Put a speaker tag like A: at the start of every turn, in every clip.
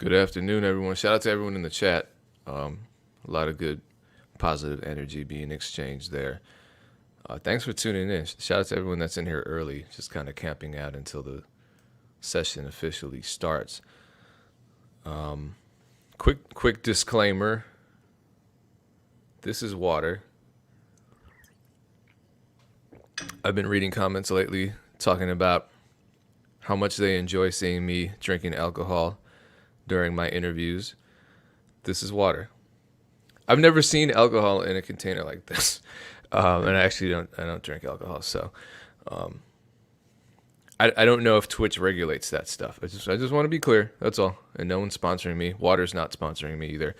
A: Good afternoon, everyone. Shout out to everyone in the chat. A lot of good, positive energy being exchanged there. Thanks for tuning in. Shout out to everyone that's in here early, just kind of camping out until the session officially starts. Quick disclaimer. This is water. I've been reading comments lately talking about how much they enjoy seeing me drinking alcohol during my interviews. This is water. I've never seen alcohol in a container like this, and I actually don't drink alcohol, so I don't know if Twitch regulates that stuff. I just want to be clear. That's all. And no one's sponsoring me. Water's not sponsoring me either.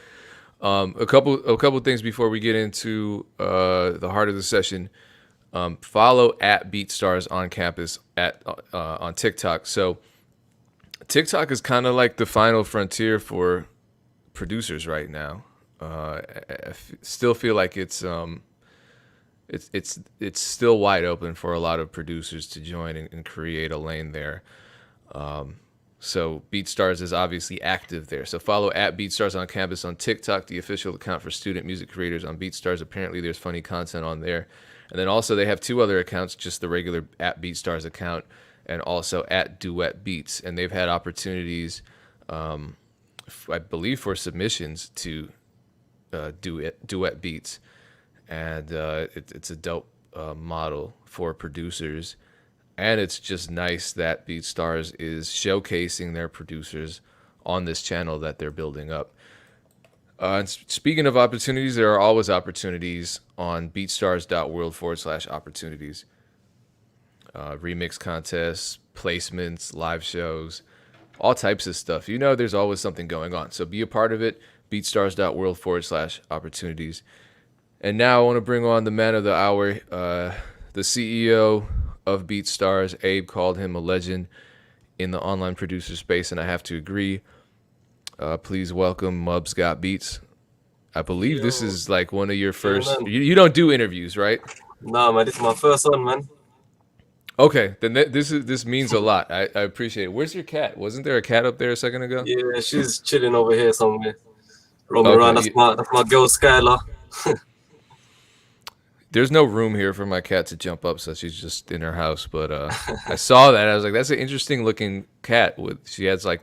A: A couple things before we get into the heart of the session. Follow at BeatStars on campus on TikTok. So TikTok is kind of like the final frontier for producers right now. Still feel like it's still wide open for a lot of producers to join and create a lane there. So BeatStars is obviously active there. So follow at BeatStars on campus on TikTok, the official account for student music creators on BeatStars. Apparently there's funny content on there. And then also they have two other accounts, just the regular at BeatStars account and also at Duet Beats. And they've had opportunities, I believe, for submissions to Duet Beats. And it's a dope model for producers. And it's just nice that BeatStars is showcasing their producers on this channel that they're building up. And speaking of opportunities, there are always opportunities on beatstars.world/opportunities. Remix contests, placements, live shows, all types of stuff. You know, there's always something going on. So be a part of it. beatstars.world/opportunities. And now I want to bring on the man of the hour, the CEO of BeatStars. Abe called him a legend in the online producer space, and I have to agree. Please welcome Mubs Got Beats. I believe this is like one of your first. You don't do interviews, right?
B: Nah, man, this is my first one, man.
A: Okay, then this means a lot. I appreciate it. Where's your cat? Wasn't there a cat up there a second ago?
B: Yeah, she's chilling over here somewhere, roaming around. That's my girl Skylar.
A: There's no room here for my cat to jump up, so she's just in her house. But I saw that. I was like, that's an interesting looking cat. She has like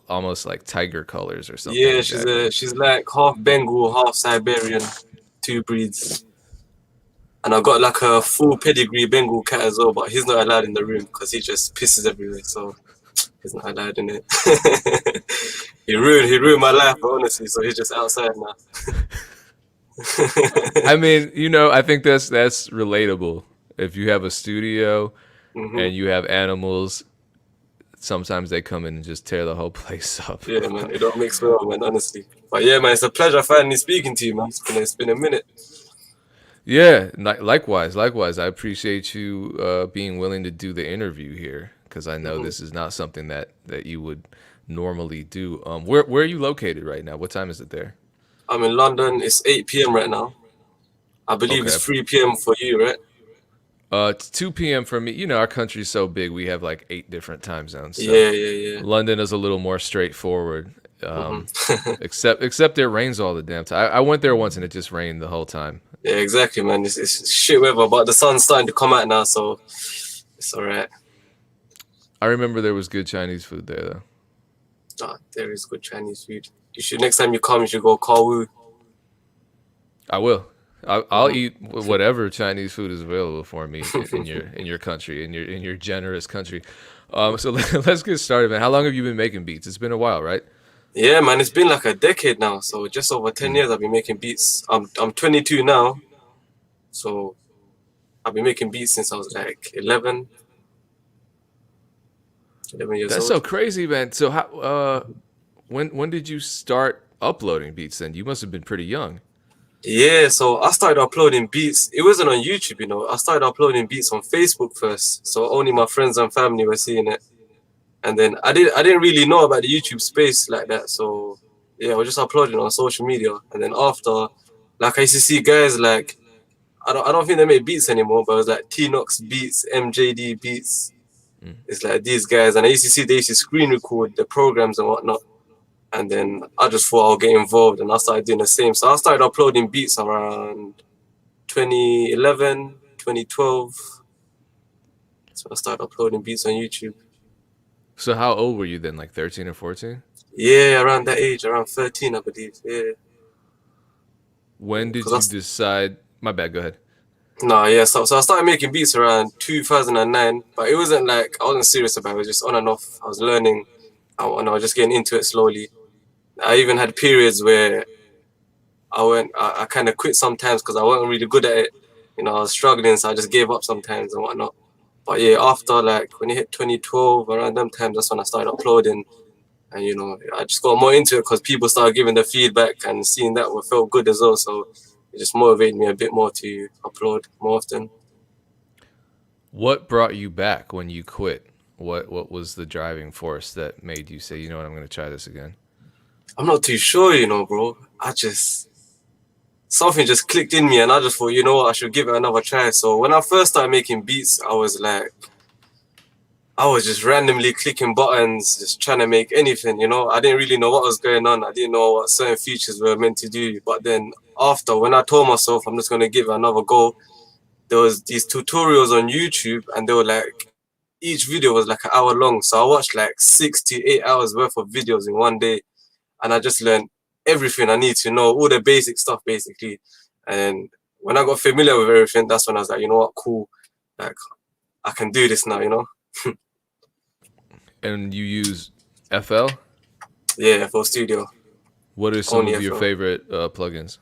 A: almost like tiger colors or something.
B: Yeah,
A: like
B: she's like half Bengal, half Siberian, two breeds. And I got like a full pedigree Bengal cat as well, but he's not allowed in the room because he just pisses everywhere, so he's not allowed in it. he ruined my life, honestly. So he's just outside now.
A: I mean, you know, I think that's relatable. If you have a studio and you have animals, sometimes they come in and just tear the whole place up.
B: Yeah, man, it don't mix well, man, honestly. But yeah, man, it's a pleasure finally speaking to you, man. It's been a minute.
A: Yeah, likewise. I appreciate you being willing to do the interview here because I know this is not something that you would normally do. Where are you located right now? What time is it there?
B: I'm in London. It's 8 p.m. right now. I believe it's 3 p.m. for you, right?
A: It's 2 p.m. for me. You know, our country's so big, we have like 8 different time zones. So
B: yeah.
A: London is a little more straightforward. Except it rains all the damn time. I went there once and it just rained the whole time.
B: Yeah, exactly, man. It's shit weather, but the sun's starting to come out now, so it's all right.
A: I remember there was good Chinese food there, though.
B: Oh, there is good Chinese food. You should, next time you come, you should go Kawu.
A: I will. I'll eat whatever Chinese food is available for me in your country, in your generous country. So let's get started, man. How long have you been making beats? It's been a while, right?
B: Yeah, man. It's been like a decade now. So just over 10 years I've been making beats. I'm 22 now. So I've been making beats since I was like 11 years
A: That's
B: old.
A: so crazy, man. So how when did you start uploading beats then? You must have been pretty young.
B: Yeah, so I started uploading beats. It wasn't on YouTube, you know. I started uploading beats on Facebook first. So only my friends and family were seeing it. And then I didn't really know about the YouTube space like that. So yeah, I was just uploading on social media. And then after, like I used to see guys like, I don't think they make beats anymore, but it was like T-Nox Beats, MJD Beats. It's like these guys, and I used to see they used to screen record the programs and whatnot. And then I just thought I'll get involved, and I started doing the same. So I started uploading beats around 2011, 2012. So I started uploading beats on YouTube.
A: So how old were you then? Like 13 or 14?
B: Yeah, around that age, around 13, I believe. Yeah,
A: When did
B: because
A: you decide? My bad. Go ahead.
B: yeah. So I started making beats around 2009, but it wasn't like I wasn't serious about it. It was just on and off. I was learning, and I was just getting into it slowly. I even had periods where I kind of quit sometimes because I wasn't really good at it. You know, I was struggling, so I just gave up sometimes and whatnot. But yeah, after like when it hit 2012, around them times, that's when I started uploading. And you know, I just got more into it because people started giving the feedback and seeing that felt good as well. So it just motivated me a bit more to upload more often.
A: What brought you back when you quit? What was the driving force that made you say, you know what, I'm going to try this again?
B: I'm not too sure, you know, bro. I just something just clicked in me, and I just thought, you know what, I should give it another try. So when I first started making beats, I was just randomly clicking buttons, just trying to make anything, you know. I didn't really know what was going on. I didn't know what certain features were meant to do. But then after, when I told myself I'm just gonna give it another go, there was these tutorials on YouTube, and they were like each video was like an hour long. So I watched like 6 to 8 hours worth of videos in one day, and I just learned everything I need to know, all the basic stuff basically. And when I got familiar with everything, that's when I was like, you know what, cool, like I can do this now, you know.
A: And you use FL?
B: Yeah, for studio.
A: What are some
B: Only
A: of your
B: FL.
A: favorite plugins?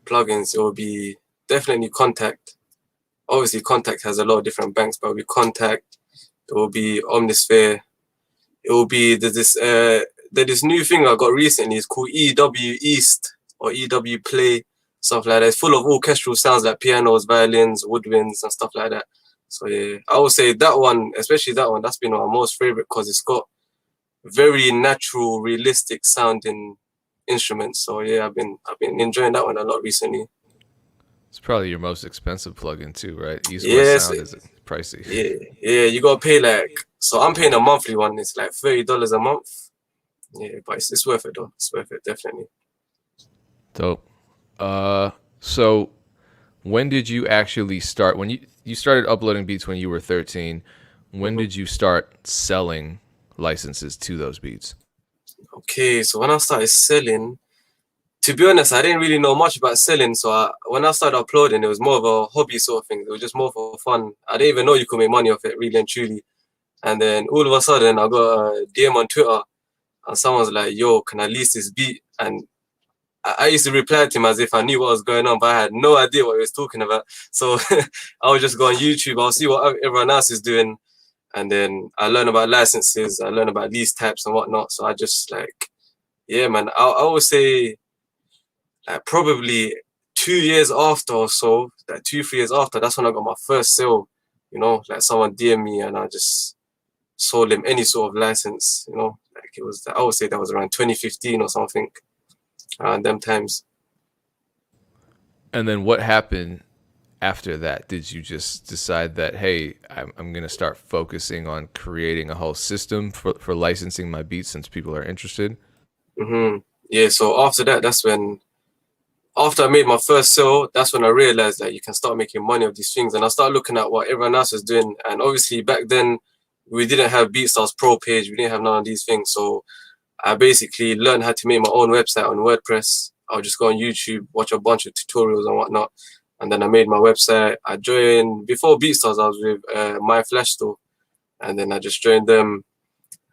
B: Plugins, it will be definitely Contact. Obviously, Contact has a lot of different banks, but it will be Contact. It will be Omnisphere. It will be there's this new thing I got recently. It's called EW East or EW Play, stuff like that. It's full of orchestral sounds like pianos, violins, woodwinds, and stuff like that. So yeah, I would say that one, especially that one, that's been my most favorite because it's got very natural, realistic sounding instruments. So yeah, I've been enjoying that one a lot recently.
A: It's probably your most expensive plugin too, right? East West
B: Yes,
A: Sound is pricey.
B: yeah, yeah. You gotta pay like so. I'm paying a monthly one. It's like $30 a month. Yeah, but it's worth it though. It's worth it definitely.
A: Dope. So when did you actually start? When you started uploading beats when you were 13, when
B: Hmm.
A: did you start selling licenses to those beats?
B: Okay, so when I started selling, to be honest, I didn't really know much about selling. So when I started uploading, it was more of a hobby sort of thing. It was just more for fun. I didn't even know you could make money off it, really and truly. And then all of a sudden, I got a DM on Twitter, and someone's like, "Yo, can I lease this beat?" And I used to reply to him as if I knew what was going on, but I had no idea what he was talking about. So I would just go on YouTube. I'll see what everyone else is doing, and then I learn about licenses. I learn about lease types and whatnot. So I just like, yeah, man. I would say like probably 2 years after or so, like 2, 3 years after, that's when I got my first sale. You know, like someone DM me and I just sold him any sort of license. You know, like it was. I would say that was around 2015 or something. Around them times.
A: And then what happened after that? Did you just decide that, hey, I'm going to start focusing on creating a whole system for licensing my beats since people are interested?
B: Yeah. So after that, that's when after I made my first sale, that's when I realized that you can start making money of these things. And I started looking at what everyone else was doing. And obviously back then we didn't have BeatStars Pro page. We didn't have none of these things. So I basically learned how to make my own website on WordPress. I'll just go on YouTube, watch a bunch of tutorials and whatnot. And then I made my website. I joined, before BeatStars, I was with My Flash Store. And then I just joined them.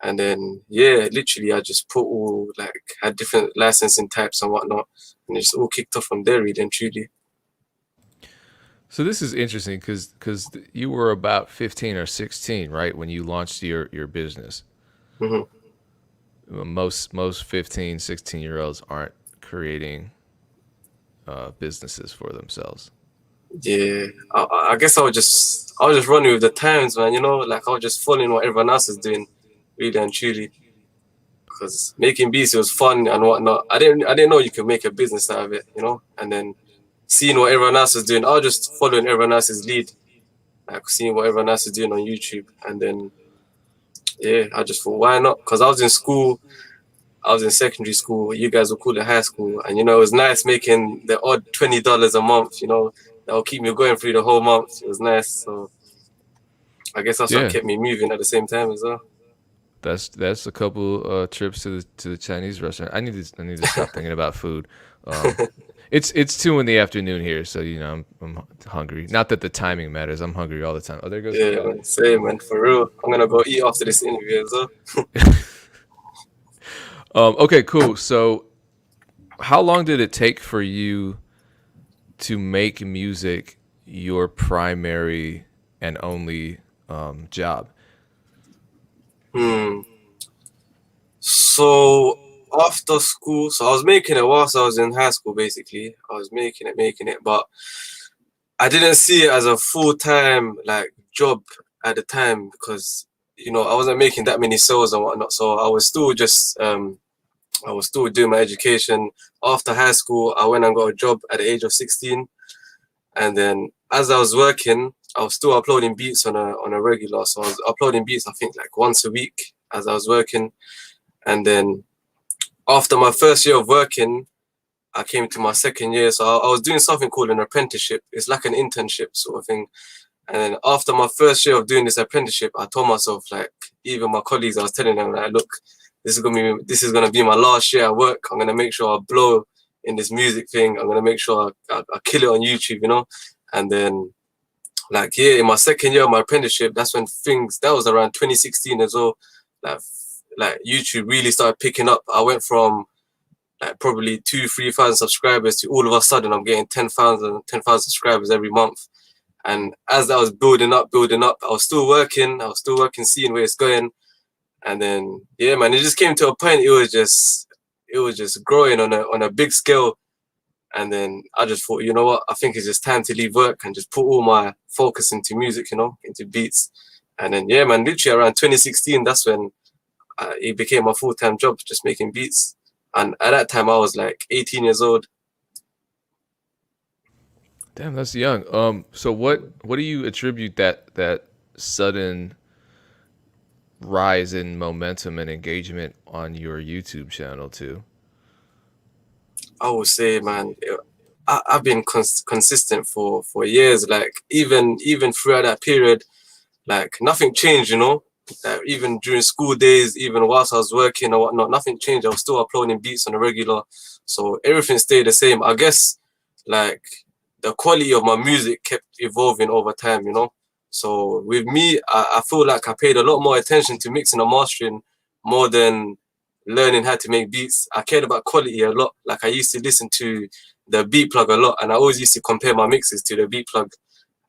B: And then, yeah, literally, I just put all, like, had different licensing types and whatnot. And it just all kicked off from there, really and truly.
A: So this is interesting because you were about 15 or 16, right, when you launched your business.
B: Hmm.
A: Most 15, 16-year-olds aren't creating businesses for themselves.
B: Yeah, I guess I was just running with the times, man. You know, like I was just following what everyone else is doing, really and truly. Because making beats was fun and whatnot. I didn't know you could make a business out of it, you know. And then seeing what everyone else is doing, I was just following everyone else's lead, like seeing what everyone else is doing on YouTube. And then yeah, I just thought, why not? Because I was in school. I was in secondary school. You guys will call it high school, and it was nice making the odd $20 a month. That will keep me going through the whole month. It was nice. So I guess that's what
A: Yeah,
B: kept me moving at the same time as well.
A: that's a couple trips to the Chinese restaurant. I need to stop thinking about food. Um, it's 2 in the afternoon here, so I'm hungry. Not that the timing matters. I'm hungry all the time. Oh, there goes the
B: Yeah,
A: cat.
B: man. Same, man. For real. I'm gonna go eat after this interview as well.
A: Okay, cool. So, how long did it take for you to make music your primary and only job?
B: Hmm. So after school, so I was making it whilst I was in high school. Basically, I was making it, but I didn't see it as a full time like job at the time because I wasn't making that many sales and whatnot. So I was still doing my education. After high school, I went and got a job at the age of 16, and then as I was working, I was still uploading beats on a regular. So I was uploading beats, I think, like once a week as I was working, and then after my first year of working, I came to my second year. So I was doing something called an apprenticeship. It's like an internship sort of thing. And then after my first year of doing this apprenticeship, I told myself, like, even my colleagues, I was telling them, like, look, this is gonna be my last year at work. I'm gonna make sure I blow in this music thing. I'm gonna make sure I kill it on YouTube. And then, like, yeah, in my second year of my apprenticeship, that's when that was around 2016 as well. Like, like YouTube really started picking up. I went from like probably 3,000 subscribers to all of a sudden I'm getting 10,000 subscribers every month. And as that was building up, I was still working, seeing where it's going. And then yeah, man, it just came to a point. It was just growing on a big scale. And then I just thought, you know what? I think it's just time to leave work and just put all my focus into music, into beats. And then yeah, man, literally around 2016, that's when it became my full-time job, just making beats. And at that time, I was like 18 years old.
A: Damn, that's young. So what do you attribute that sudden rise in momentum and engagement on your YouTube channel to?
B: I would say, man, I've been consistent for years. Like even throughout that period, like nothing changed. Like, even during school days, even whilst I was working or whatnot, nothing changed. I was still uploading beats on a regular, so everything stayed the same. I guess like the quality of my music kept evolving over time. So with me, I feel like I paid a lot more attention to mixing and mastering more than learning how to make beats. I cared about quality a lot. Like I used to listen to the beat plug a lot, and I always used to compare my mixes to the beat plug.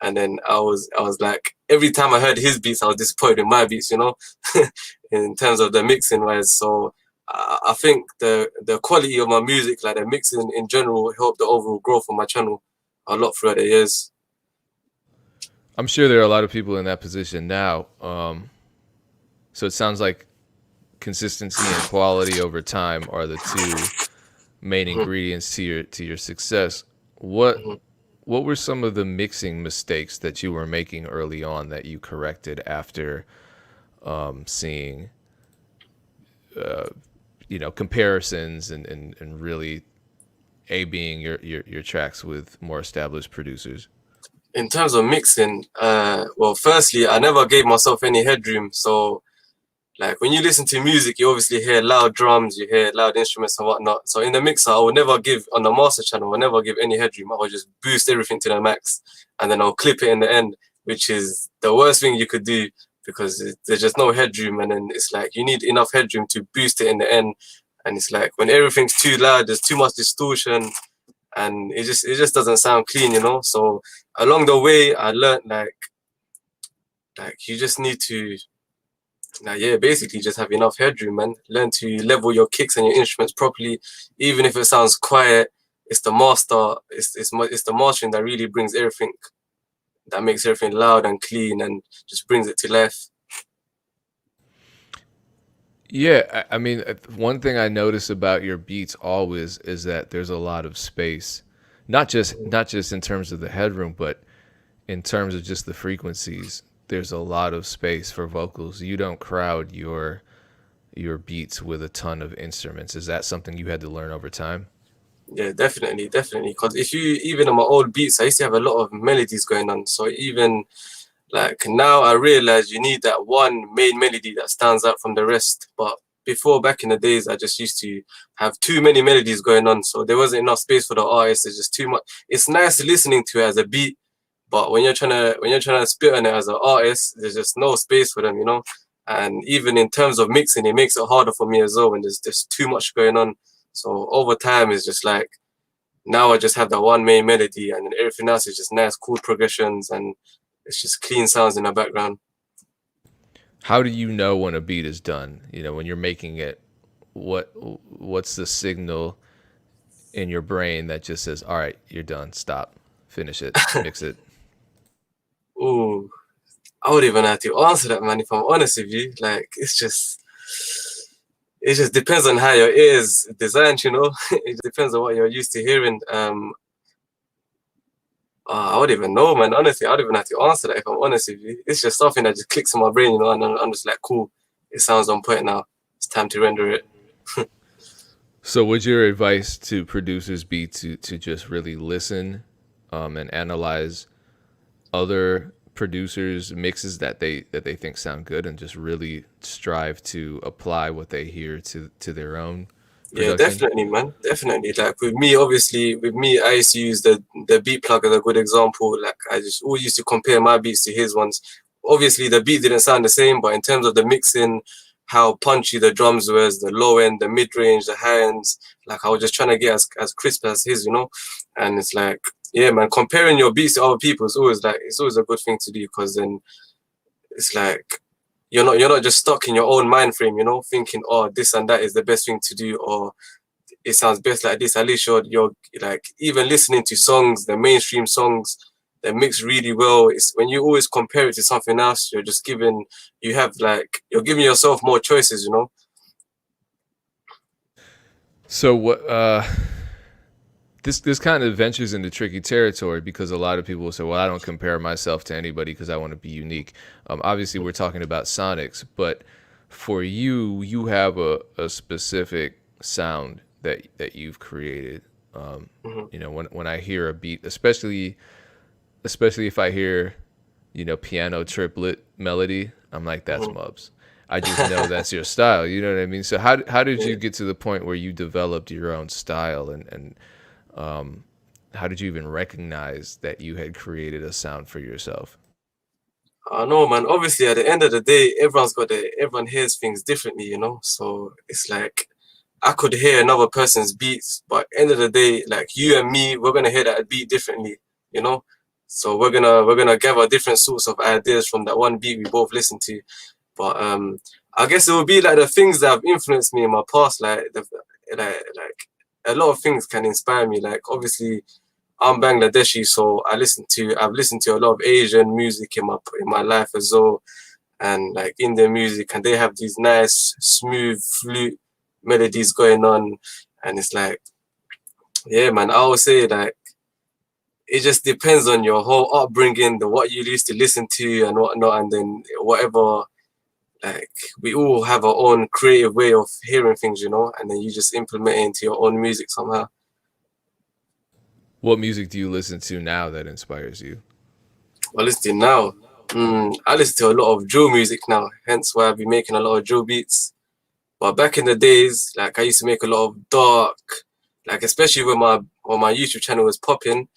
B: And then I was like, every time I heard his beats, I was disappointed in my beats, in terms of the mixing wise. So I think the quality of my music, like the mixing in general, helped the overall growth of my channel a lot throughout the years.
A: I'm sure there are a lot of people in that position now. So it sounds like consistency and quality over time are the two main
B: Mhm,
A: ingredients to your success. What
B: mhm.
A: what were some of the mixing mistakes that you were making early on that you corrected after seeing comparisons and really A-Bing your tracks with more established producers?
B: In terms of mixing, well, firstly, I never gave myself any headroom. So like when you listen to music, you obviously hear loud drums, you hear loud instruments and whatnot. So in the mixer, I would never give on the master channel. I would never give any headroom. I would just boost everything to the max, and then I'll clip it in the end, which is the worst thing you could do because there's just no headroom, and then it's like you need enough headroom to boost it in the end. And it's like when everything's too loud, there's too much distortion, and it just doesn't sound clean. So along the way, I learned like you just need to now, yeah, basically just have enough headroom, man. Learn to level your kicks and your instruments properly, even if it sounds quiet. It's the master. It's the mastering that really brings everything, that makes everything loud and clean, and just brings it to life.
A: Yeah, I mean, one thing I notice about your beats always is that there's a lot of space, not just in terms of the headroom, but in terms of just the frequencies. There's a lot of space for vocals. You don't crowd your beats with a ton of instruments? Is that something you had to learn over time?
B: Yeah, definitely, definitely. Because if you even on my old beats, I used to have a lot of melodies going on. So even like now, I realize you need that one main melody that stands out from the rest. But before, back in the days, I just used to have too many melodies going on, so there wasn't enough space for the artist. There's just too much. It's nice listening to it as a beat, but when you're trying to spit on it as an artist, there's just no space for them, you know. And even in terms of mixing, it makes it harder for me as well when there's just too much going on. So over time, it's just like now I just have that one main melody, and then everything else is just nice chord progressions, and it's just clean sounds in the background.
A: How do you know when a beat is done? You know, when you're making it, what's the signal in your brain that just says, "All right, you're done. Stop. Finish it. Mix it."
B: Ooh, I would even have to answer that, man. If I'm honest with you, like it just depends on how your ear is designed, you know. It depends on what you're used to hearing. I would even know, man. Honestly, I would even have to answer that if I'm honest with you. It's just something that just clicks in my brain, you know, and I'm just like, cool. It sounds on point now. It's time to render it.
A: So, would your advice to producers be to just really listen and analyze other producers' mixes that they think sound good, and just really strive to apply what they hear to their own
B: Yeah,
A: production?
B: definitely, man. Definitely. Like with me, obviously, with me, I used to use the beat plug as a good example. Like I just always used to compare my beats to his ones. Obviously, the beat didn't sound the same, but in terms of the mixing, how punchy the drums was, the low end, the mid range, the high ends, like I was just trying to get as crisp as his, you know. And it's like, yeah, man, comparing your beats to other people is always like it's always a good thing to do because then it's like you're not just stuck in your own mind frame, you know, thinking, oh, this and that is the best thing to do, or it sounds best like this. At least you're like even listening to songs, the mainstream songs that mix really well. It's when you always compare it to something else, you're just giving you're giving yourself more choices, you know.
A: So, this kind of ventures into tricky territory because a lot of people will say, "Well, I don't compare myself to anybody because I want to be unique." Obviously, we're talking about sonics, but for you, you have a specific sound that you've created.
B: Hmm.
A: You know, when I hear a beat, especially if I hear, piano triplet melody, I'm like, that's
B: Hmm.
A: Mubs. I just know that's your style. You know what I mean? So how did
B: Yeah.
A: you get to the point where you developed your own style, and how did you even recognize that you had created a sound for yourself?
B: I know, man. Obviously, at the end of the day, everyone hears things differently, you know. So it's like I could hear another person's beats, but end of the day, like you and me, we're gonna hear that beat differently, you know. So we're gonna gather different sorts of ideas from that one beat we both listen to. But I guess it would be like the things that have influenced me in my past, like a lot of things can inspire me. Like obviously, I'm Bangladeshi, so I've listened to a lot of Asian music in my life as well, and like Indian music, and they have these nice smooth flute melodies going on, and it's like, yeah, man, I would say like it just depends on your whole upbringing, the what you used to listen to and whatnot, and then whatever. Like we all have our own creative way of hearing things, you know, and then you just implement it into your own music somehow.
A: What music do you listen to now that inspires you?
B: I listen to now. I listen to a lot of drill music now, hence why I've been making a lot of drill beats. But back in the days, like I used to make a lot of dark, like especially when my YouTube channel was popping,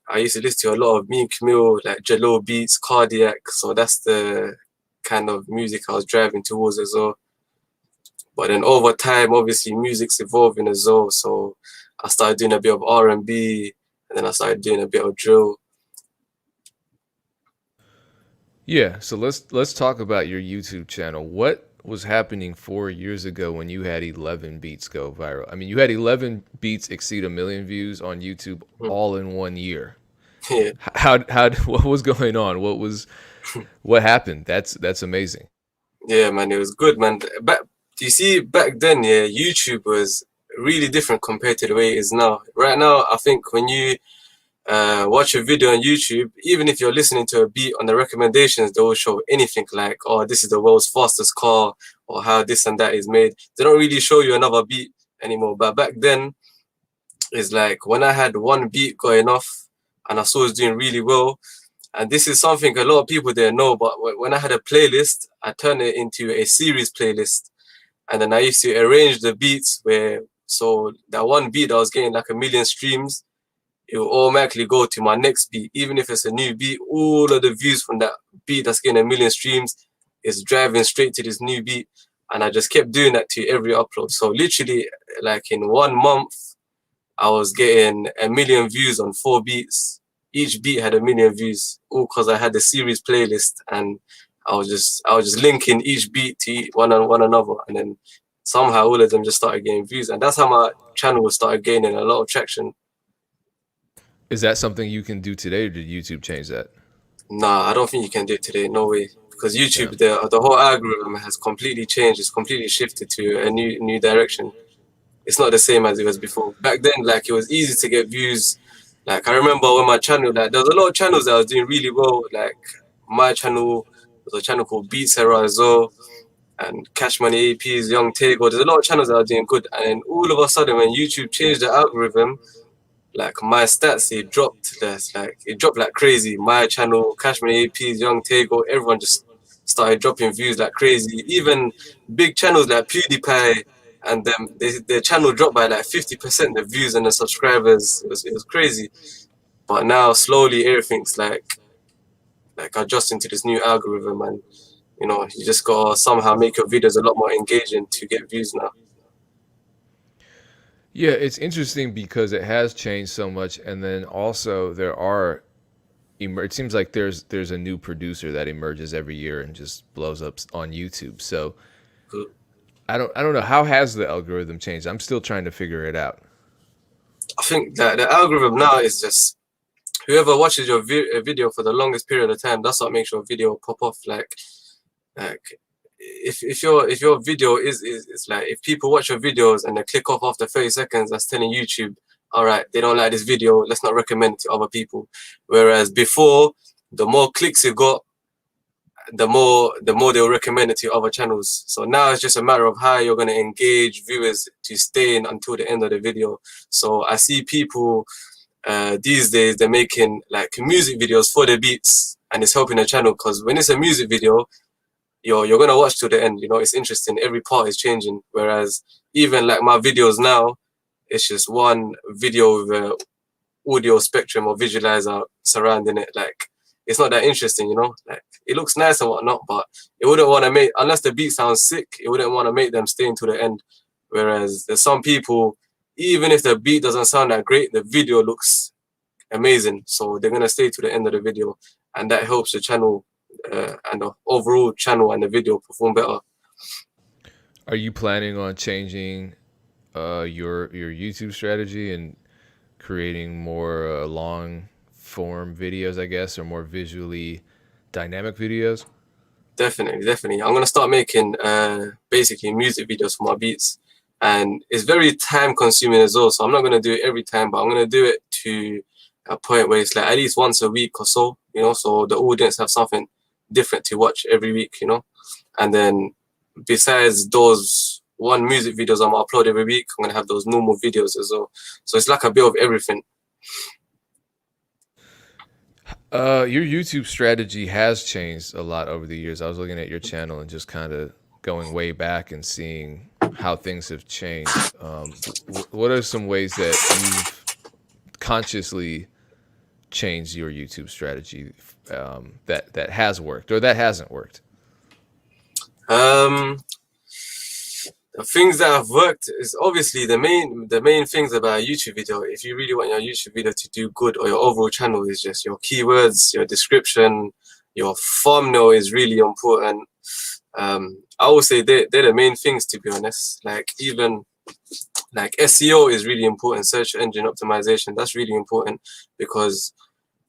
B: I used to listen to a lot of me and Camille, like Jalil beats, Cardiac. So that's the kind of music I was driving towards as well. But then over time, obviously, music's evolving as well. So I started doing a bit of R&B, and then I started doing a bit of drill.
A: Yeah, so let's talk about your YouTube channel. What was happening 4 years ago when you had 11 beats go viral? I mean, you had 11 beats exceed 1 million views on YouTube all in 1 year.
B: Yeah.
A: How what was going on? What happened? That's amazing.
B: Yeah, man, it was good, man. Back, you see, back then, yeah, YouTube was really different compared to the way it is now. Right now, I think when you watch a video on YouTube, even if you're listening to a beat on the recommendations, they will show anything like, oh, this is the world's fastest car, or how this and that is made. They don't really show you another beat anymore. But back then, it's like when I had one beat going off and I saw it was doing really well. And this is something a lot of people didn't know, but when I had a playlist, I turned it into a series playlist. And then I used to arrange the beats where, so that one beat that was getting like 1 million streams, it will automatically go to my next beat. Even if it's a new beat, all of the views from that beat that's getting 1 million streams is driving straight to this new beat. And I just kept doing that to every upload. So literally, like in 1 month, I was getting 1 million views on 4 beats. Each beat had 1 million views, all because I had the series playlist, and I was just linking each beat to one another, and then somehow all of them just started getting views, and that's how my channel started gaining a lot of traction.
A: Is that something you can do today, or did YouTube change that?
B: Nah, I don't think you can do it today. No way, because
A: Yeah.
B: YouTube, the whole algorithm has completely changed. It's completely shifted to a new direction. It's not the same as it was before. Back then, like, it was easy to get views. Like, I remember when my channel, like, there was a lot of channels that was doing really well. Like, my channel was a channel called BeatStars as well, and Cash Money APs, Young Tego. There's a lot of channels that are doing good. And then all of a sudden, when YouTube changed the algorithm, like, my stats, it dropped. It dropped like crazy. My channel, Cash Money APs, Young Tego, everyone just started dropping views like crazy. Even big channels like PewDiePie and them, their channel dropped by like 50%, the views and the subscribers. It was crazy. But now slowly everything's like adjusting to this new algorithm, and you know, you just gotta somehow make your videos a lot more engaging to get views now.
A: Yeah, it's interesting because it has changed so much, and then also there are. It seems like there's a new producer that emerges every year and just blows up on YouTube. So I don't know, how has the algorithm changed. I'm still trying to figure it out.
B: I think that the algorithm now is just whoever watches your video for the longest period of time, that's what makes your video pop off. Like if your video is like, if people watch your videos and they click off after 30 seconds, that's telling YouTube, all right, they don't like this video, let's not recommend it to other people. Whereas before, the more clicks you got, the more they'll recommend it to other channels. So now it's just a matter of how you're going to engage viewers to stay in until the end of the video. So I see people these days, they're making like music videos for the beats, and it's helping the channel, because when it's a music video, you're gonna watch to the end. You know, it's interesting. Every part is changing. Whereas even like my videos now, it's just one video with a audio spectrum or visualizer surrounding it. Like, it's not that interesting, you know. Like, it looks nice and whatnot, but it wouldn't want to make, unless the beat sounds sick, it wouldn't want to make them stay until the end. Whereas there's some people, even if the beat doesn't sound that great, the video looks amazing, so they're gonna stay to the end of the video, and that helps the channel and the overall channel and the video perform better.
A: Are you planning on changing your YouTube strategy and creating more long form videos, I guess, or more visually dynamic videos?
B: Definitely. I'm gonna start making basically music videos for my beats, and it's very time consuming as well. So I'm not gonna do it every time, but I'm gonna do it to a point where it's like at least once a week or so, you know, so the audience have something different to watch every week, you know. And then besides those one music videos I'm gonna upload every week, I'm gonna have those normal videos as well. So it's like a bit of everything.
A: Your YouTube strategy has changed a lot over the years. I was looking at your channel and just kind of going way back and seeing how things have changed. What are some ways that you've consciously changed your YouTube strategy that has worked or that hasn't worked?
B: The things that have worked is obviously the main things about a YouTube video. If you really want your YouTube video to do good, or your overall channel, is just your keywords, your description, your thumbnail is really important. I would say they're the main things, to be honest. Like, even like SEO is really important. Search engine optimization, that's really important, because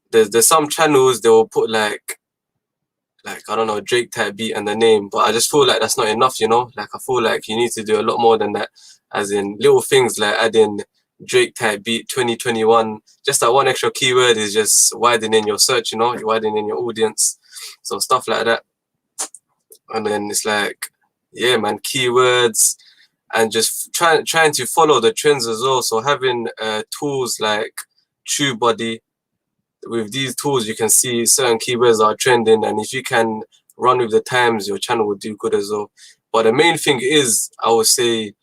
B: there's some channels they will put like I don't know, Drake type beat and the name, but I just feel like that's not enough, you know. Like, I feel like you need to do a lot more than that, as in little things like adding Drake type beat 2021. Just that one extra keyword is just widening your search, you know, you're widening your audience. So stuff like that. And then it's like, yeah, man, keywords, and just trying to follow the trends as well. So having tools like TubeBuddy, with these tools you can see certain keywords are trending, and if you can run with the times, your channel will do good as well. But the main thing is, I would say,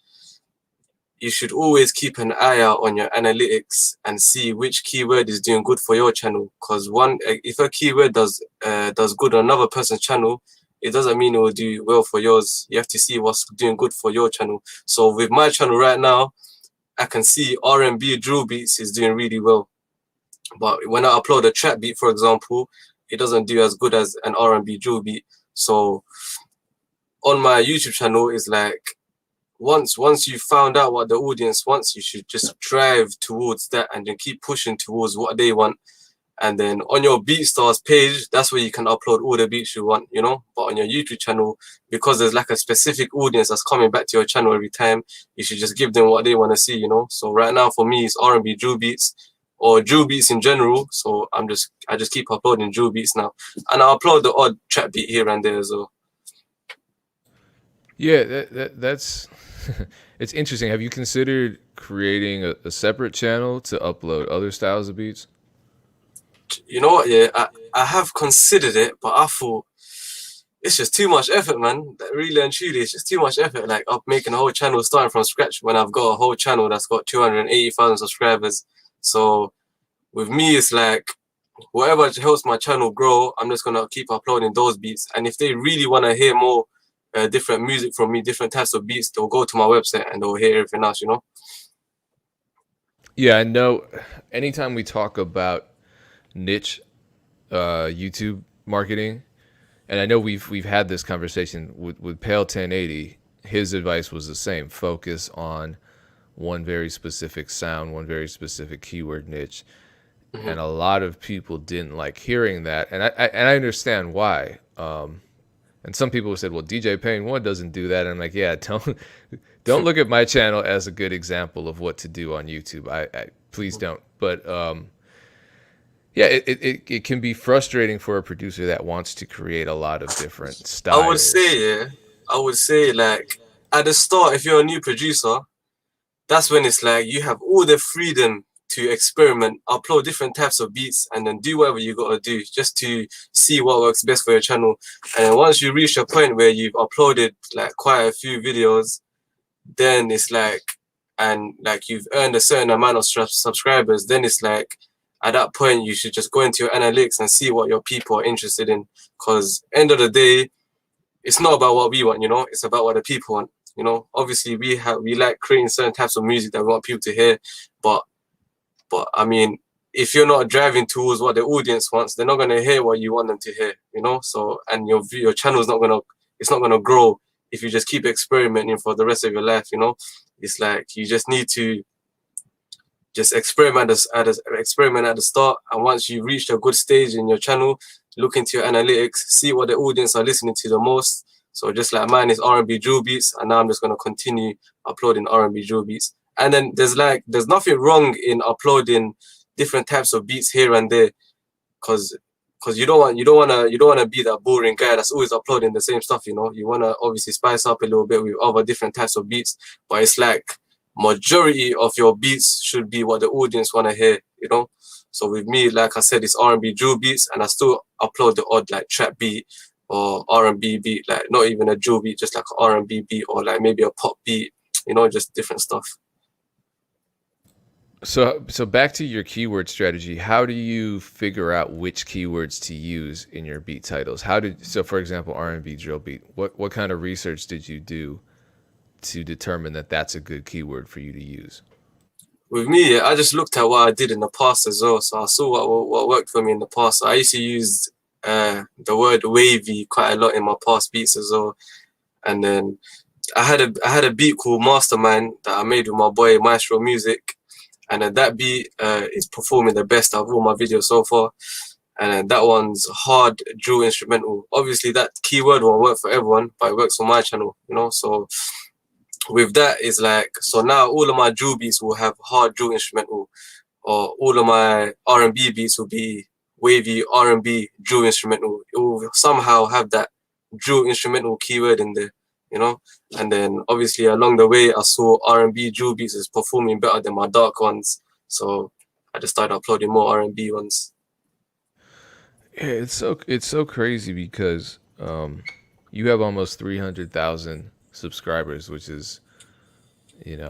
B: you should always keep an eye out on your analytics and see which keyword is doing good for your channel. Because if a keyword does good on another person's channel, it doesn't mean it will do well for yours. You have to see what's doing good for your channel. So with my channel right now, I can see R&B drill beats is doing really well. But when I upload a trap beat, for example, it doesn't do as good as an R&B drill beat. So on my YouTube channel, is like, once you found out what the audience wants, you should just drive towards that and then keep pushing towards what they want. And then on your BeatStars page, that's where you can upload all the beats you want, you know. But on your YouTube channel, because there's like a specific audience that's coming back to your channel every time, you should just give them what they want to see, you know. So right now for me, it's R&B drill beats or drill beats in general. So I just keep uploading drill beats now, and I upload the odd trap beat here and there as well.
A: Yeah, that's it's interesting. Have you considered creating a separate channel to upload other styles of beats?
B: You know what? Yeah, I have considered it, but I thought it's just too much effort, man. Really and truly, it's just too much effort. Like, up making a whole channel starting from scratch when I've got a whole channel that's got 280,000 subscribers. So with me, it's like, whatever helps my channel grow, I'm just gonna keep uploading those beats. And if they really want to hear more different music from me, different types of beats, they'll go to my website and they'll hear everything else, you know.
A: Yeah, I know. Anytime we talk about niche YouTube marketing, and I know we've had this conversation with Pale 1080. His advice was the same: focus on one very specific sound, one very specific keyword niche.
B: Mm-hmm.
A: And a lot of people didn't like hearing that, and I understand why. And some people said, "Well, DJ Payne One doesn't do that." And I'm like, "Yeah, don't look at my channel as a good example of what to do on YouTube. I please don't." But yeah, it can be frustrating for a producer that wants to create a lot of different
B: I would
A: styles.
B: say, yeah, I would say, like, at the start, if you're a new producer, that's when it's like you have all the freedom to experiment, upload different types of beats, and then do whatever you gotta do just to see what works best for your channel. And then once you reach a point where you've uploaded like quite a few videos, then it's like, and like you've earned a certain amount of subscribers, then it's like, at that point you should just go into your analytics and see what your people are interested in. Because end of the day, it's not about what we want, you know, it's about what the people want. You know, obviously we like creating certain types of music that we want people to hear, but I mean, if you're not driving towards what the audience wants, they're not gonna hear what you want them to hear, you know. So, and your channel is not gonna, it's not gonna grow if you just keep experimenting for the rest of your life, you know. It's like you just need to just experiment at the start, and once you reach a good stage in your channel, look into your analytics, see what the audience are listening to the most. So just like mine is R&B drill beats, and now I'm just gonna continue uploading R&B drill beats. And then there's nothing wrong in uploading different types of beats here and there, because you don't wanna be that boring guy that's always uploading the same stuff, you know. You wanna obviously spice up a little bit with other different types of beats, but it's like majority of your beats should be what the audience wanna hear, you know. So with me, like I said, it's R&B drill beats, and I still upload the odd like trap beat or R&B beat, like not even a drill beat, just like an R&B beat or like maybe a pop beat, you know, just different stuff.
A: So back to your keyword strategy. How do you figure out which keywords to use in your beat titles? So for example, R&B drill beat. What kind of research did you do to determine that that's a good keyword for you to use?
B: With me, I just looked at what I did in the past as well. So I saw what worked for me in the past. So I used to use the word wavy quite a lot in my past beats as well. And then I had a beat called Mastermind that I made with my boy Maestro Music, and then that beat is performing the best out of all my videos so far. And then that one's hard drill instrumental. Obviously, that keyword won't work for everyone, but it works for my channel, you know. So with that is like, so now all of my drill beats will have hard drill instrumental, or all of my R&B beats will be wavy R&B drill instrumental. It will somehow have that drill instrumental keyword in there. you know. And then obviously along the way, I saw R&B drill beats is performing better than my dark ones, so I just started uploading more R&B ones.
A: Yeah, it's so crazy because you have almost 300,000 subscribers, which is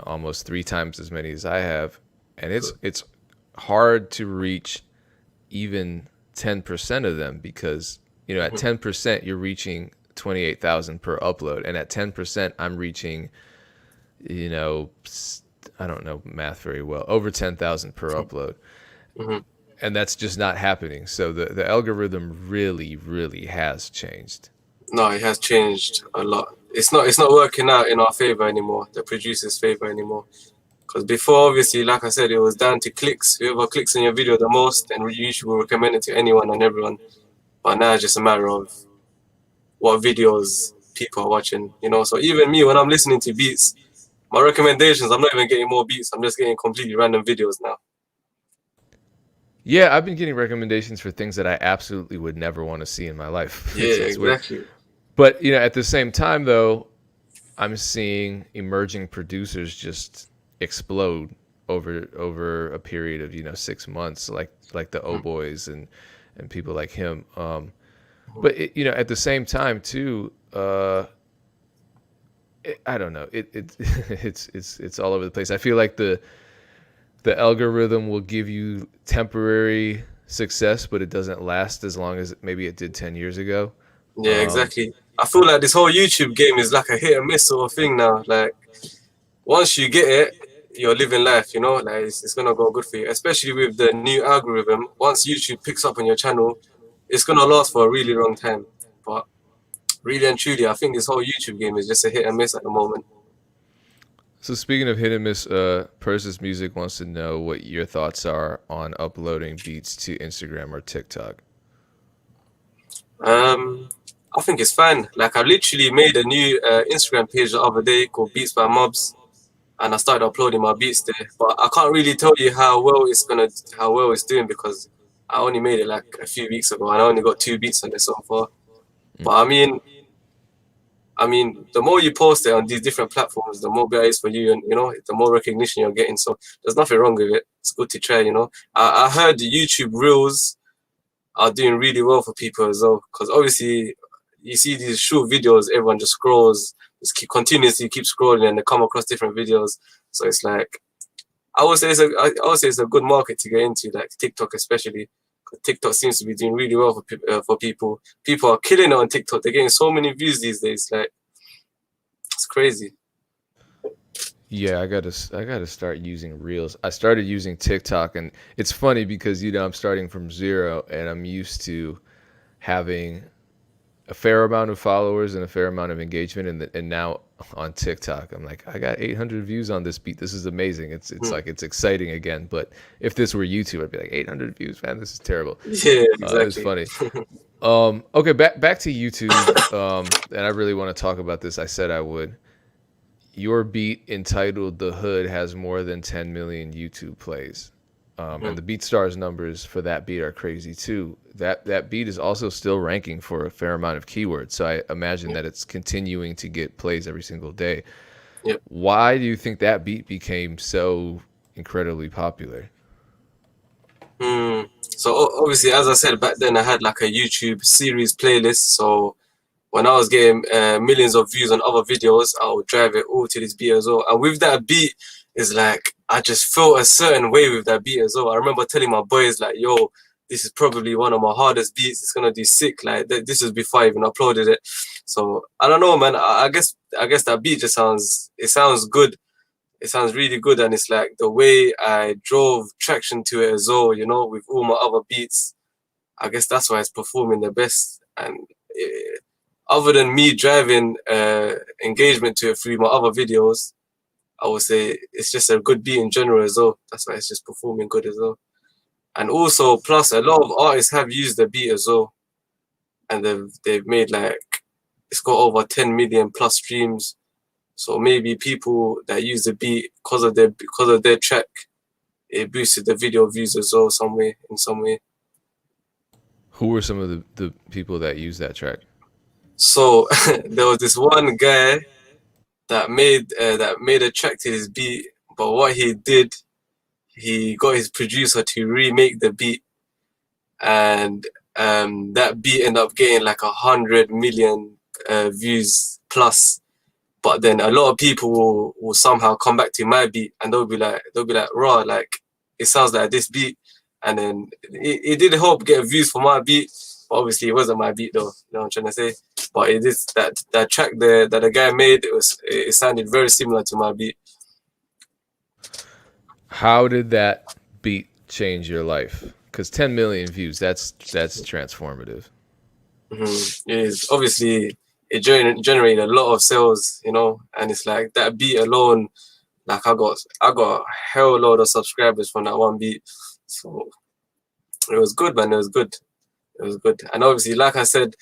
A: almost three times as many as I have, and it's hard to reach even 10% of them because at
B: Mhm.
A: 10% you're reaching 28,000 per upload, and at 10% I'm reaching you know I don't know math very well, over 10,000 per upload,
B: Mhm.
A: and that's just not happening. So the algorithm really has changed.
B: No, it has changed a lot. It's not working out in our favor anymore, the producer's favor anymore. Because before, obviously, like I said, it was down to clicks. Whoever clicks on your video the most, and YouTube will recommend it to anyone and everyone. But now it's just a matter of what videos people are watching, you know. So even me, when I'm listening to beats, my recommendations, I'm not even getting more beats. I'm just getting completely random videos now.
A: Yeah, I've been getting recommendations for things that I absolutely would never want to see in my life.
B: Yeah,
A: It's weird.
B: exactly.
A: But at the same time though, I'm seeing emerging producers just explode over a period of 6 months, like the O
B: Mhm.
A: Boys and people like him.
B: Mhm.
A: But at the same time too, I don't know. It's all over the place. I feel like the algorithm will give you temporary success, but it doesn't last as long as maybe it did 10 years ago.
B: Yeah, exactly. I feel like this whole YouTube game is like a hit and miss sort of thing now. Like once you get it, you're living life, you know, like it's gonna go good for you. Especially with the new algorithm. Once YouTube picks up on your channel, it's gonna last for a really long time. But really and truly, I think this whole YouTube game is just a hit and miss at the moment.
A: So speaking of hit and miss, Persis Music wants to know what your thoughts are on uploading beats to Instagram or TikTok.
B: Um, I think it's fine. Like I literally made a new Instagram page the other day called Beats by Mobs, and I started uploading my beats there. But I can't really tell you how well it's doing because I only made it like a few weeks ago, and I only got 2 beats on it so far. But I mean, the more you post it on these different platforms, the more better it is for you, and you know, the more recognition you're getting. So there's nothing wrong with it. It's good to try. You know, I heard the YouTube Reels are doing really well for people as well, because obviously you see these short videos, everyone just scrolls, just continuously keep scrolling, and they come across different videos. So it's like I would say it's a good market to get into, like TikTok especially. 'Cause TikTok seems to be doing really well for people. People are killing it on TikTok. They're getting so many views these days. Like it's crazy.
A: Yeah, I gotta start using Reels. I started using TikTok, and it's funny because I'm starting from zero, and I'm used to having a fair amount of followers and a fair amount of engagement, and now on TikTok I'm like, I got 800 views on this beat. This is amazing. It's
B: Hmm.
A: like it's exciting again. But if this were YouTube, I'd be like, 800 views, man, this is terrible.
B: Yeah,
A: It's
B: exactly.
A: funny. Okay, back to YouTube. And I really want to talk about this. I said I would. Your beat entitled "The Hood" has more than 10 million YouTube plays. And the BeatStars numbers for that beat are crazy too. That beat is also still ranking for a fair amount of keywords, so I imagine that it's continuing to get plays every single day.
B: Yeah.
A: Why do you think that beat became so incredibly popular?
B: Hmm. So obviously, as I said back then, I had like a YouTube series playlist. So when I was getting millions of views on other videos, I would drive it all to this beat as well. And with that beat, it's like I just felt a certain way with that beat as well. I remember telling my boys like, "Yo, this is probably one of my hardest beats. It's gonna do sick." Like this is before I even uploaded it. So I don't know, man. I guess that beat just sounds good. It sounds really good, and it's like the way I drove traction to it as well. You know, with all my other beats. I guess that's why it's performing the best. And other than me driving engagement to it through my other videos, I would say it's just a good beat in general as well. That's why it's just performing good as well. And also, plus a lot of artists have used the beat as well, and they've made like it's got over 10 million plus streams. So maybe people that use the beat because of their track, it boosted the video views as well some way in some way.
A: Who were some of the people that used that track?
B: So there was this one guy that made a track to his beat, but what he did, he got his producer to remake the beat, and that beat ended up getting like 100 million views plus. But then a lot of people will somehow come back to my beat and they'll be like raw, like it sounds like this beat, and then it did help get views for my beat, but obviously it wasn't my beat though, you know what I'm trying to say. But it is that track there that the guy made, it sounded very similar to my beat.
A: How did that beat change your life? Because 10 million views, that's transformative.
B: It is obviously it generated a lot of sales, you know, and it's like that beat alone, like I got a hell load of subscribers from that one beat, so it was good, man. It was good. It was good, and obviously, like I said,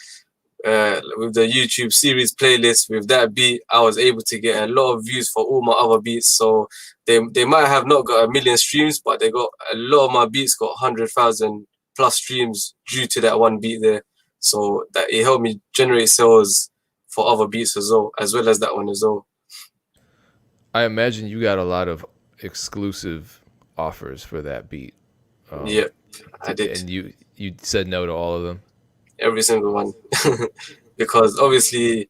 B: with the YouTube series playlist with that beat, I was able to get a lot of views for all my other beats. So they might have not got a million streams, but they got a lot of my beats got 100,000 plus streams due to that one beat there. So that it helped me generate sales for other beats as well as that one as well.
A: I imagine you got a lot of exclusive offers for that beat.
B: Yeah, I did.
A: And you said no to all of them.
B: Every single one. Because obviously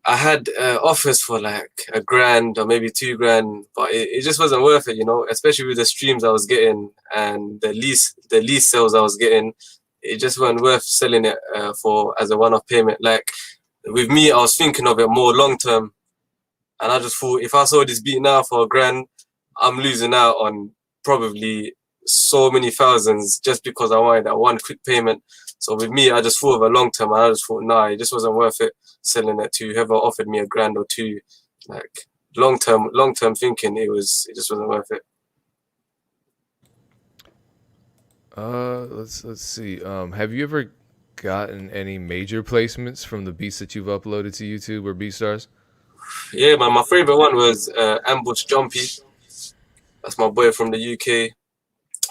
B: I had offers for like a grand or maybe 2 grand, but it just wasn't worth it, you know, especially with the streams I was getting and the lease sales I was getting. It just wasn't worth selling it for as a one-off payment. Like with me, I was thinking of it more long term, and I just thought if I sold this beat now for a grand, I'm losing out on probably so many thousands just because I wanted that one quick payment. So with me, I just thought of a long term, and I just thought, nah, it just wasn't worth it selling it to whoever offered me a grand or two. Like long term thinking, it just wasn't worth it.
A: Let's see. Have you ever gotten any major placements from the beats that you've uploaded to YouTube or BeatStars?
B: Yeah, man, my favorite one was Ambush Jumpy. That's my boy from the UK.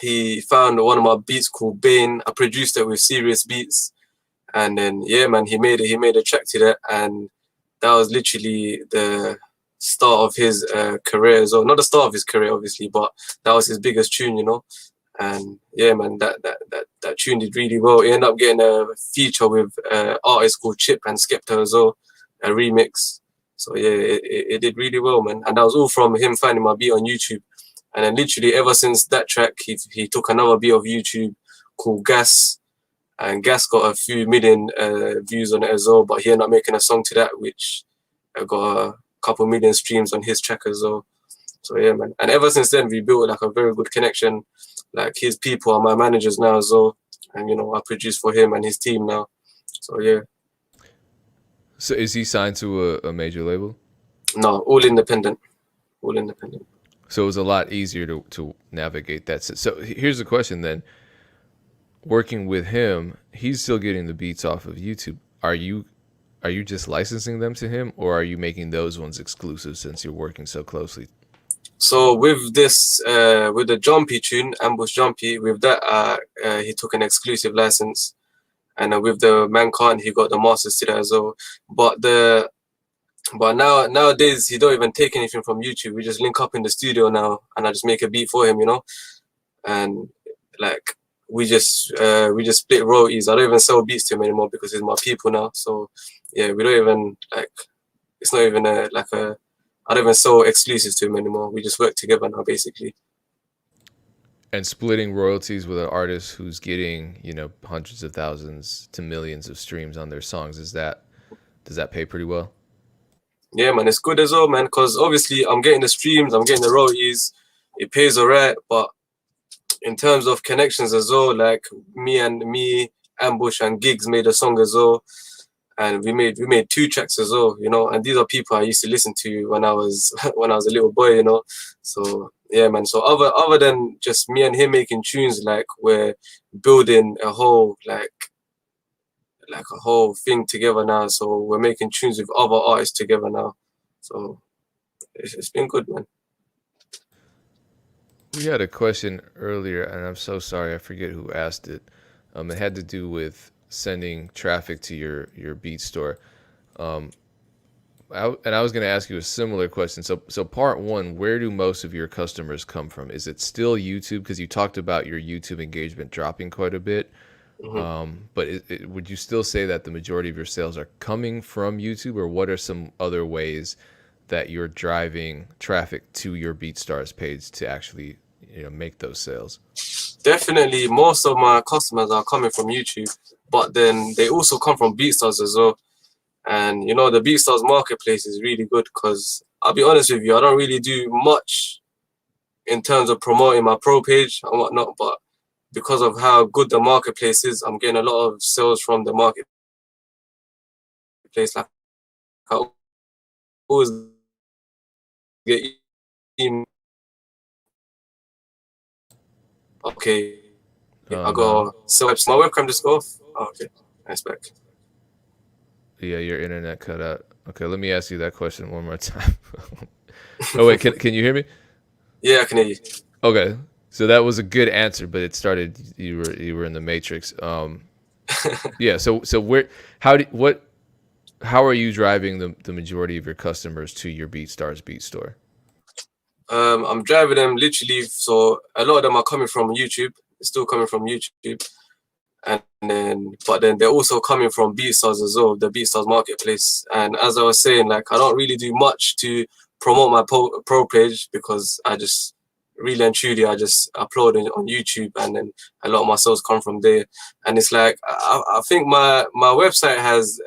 B: He found one of my beats called Bane. I produced it with Serious Beats, and then yeah, man, he made a track to that, and that was literally the start of his career as well. Not the start of his career, obviously, but that was his biggest tune, you know. And yeah, man, that tune did really well. He ended up getting a feature with artist called Chip and Skepta as well, a remix. So yeah, it did really well, man. And that was all from him finding my beat on YouTube. And then literally ever since that track, he took another beat of YouTube called Gas, and Gas got a few million views on it as well. But he ended up making a song to that, which got a couple million streams on his track as well. So yeah, man. And ever since then, we built like a very good connection. Like his people are my managers now as well, and you know I produce for him and his team now. So yeah,
A: So is he signed to a major label?
B: no, all independent, all independent.
A: So it was a lot easier to navigate that. So here's the question then. Working with him, he's still getting the beats off of YouTube. Are you just licensing them to him, or are you making those ones exclusive since you're working so closely?
B: So with this, with the Jumpy tune, Ambush Jumpy, with that, he took an exclusive license, and with the Man Can't, he got the masters to that as well. But the But nowadays he don't even take anything from YouTube. We just link up in the studio now, and I just make a beat for him, you know. And like we just split royalties. I don't even sell beats to him anymore because he's my people now. So yeah, we don't even like. It's not even a. I don't even sell exclusives to him anymore. We just work together now, basically.
A: And splitting royalties with an artist who's getting, hundreds of thousands to millions of streams on their songs, does that pay pretty well?
B: Yeah, man, it's good as well, man. Because obviously I'm getting the streams, I'm getting the royalties. It pays alright, but in terms of connections as well, like me, Ambush and Gigs made a song as well, and we made 2 tracks as well, you know. And these are people I used to listen to when I was when I was a little boy, you know. So yeah, man. So other than just me and him making tunes, like we're building a whole like a whole thing together now. So we're making tunes with other artists together now. So it's been good, man.
A: We had a question earlier, and I'm so sorry, I forget who asked it. It had to do with sending traffic to your beat store. And I was going to ask you a similar question. So part one, where do most of your customers come from? Is it still YouTube? Because you talked about your YouTube engagement dropping quite a bit.
B: Hmm.
A: But would you still say that the majority of your sales are coming from YouTube, or what are some other ways that you're driving traffic to your BeatStars page to actually, make those sales?
B: Definitely, most of my customers are coming from YouTube, but then they also come from BeatStars as well. And the BeatStars marketplace is really good because I'll be honest with you, I don't really do much in terms of promoting my pro page and whatnot, but because of how good the marketplace is, I'm getting a lot of sales from the marketplace. Like I always get email. Okay,
A: Oh
B: I
A: no.
B: got so my webcam just go off. Oh, okay, nice back.
A: Yeah, your internet cut out. Okay, let me ask you that question one more time. Oh wait, can you hear me?
B: Yeah, I can hear you.
A: Okay, so that was a good answer, but it started. You were in the matrix. Yeah. So where how do what how are you driving the majority of your customers to your BeatStars beat store?
B: I'm driving them literally. So a lot of them are coming from YouTube. They're still coming from YouTube, but then they're also coming from BeatStars as well, the BeatStars marketplace. And as I was saying, like I don't really do much to promote my pro page because I just really and truly I just upload it on YouTube, and then a lot of my sales come from there. And it's like I think my website has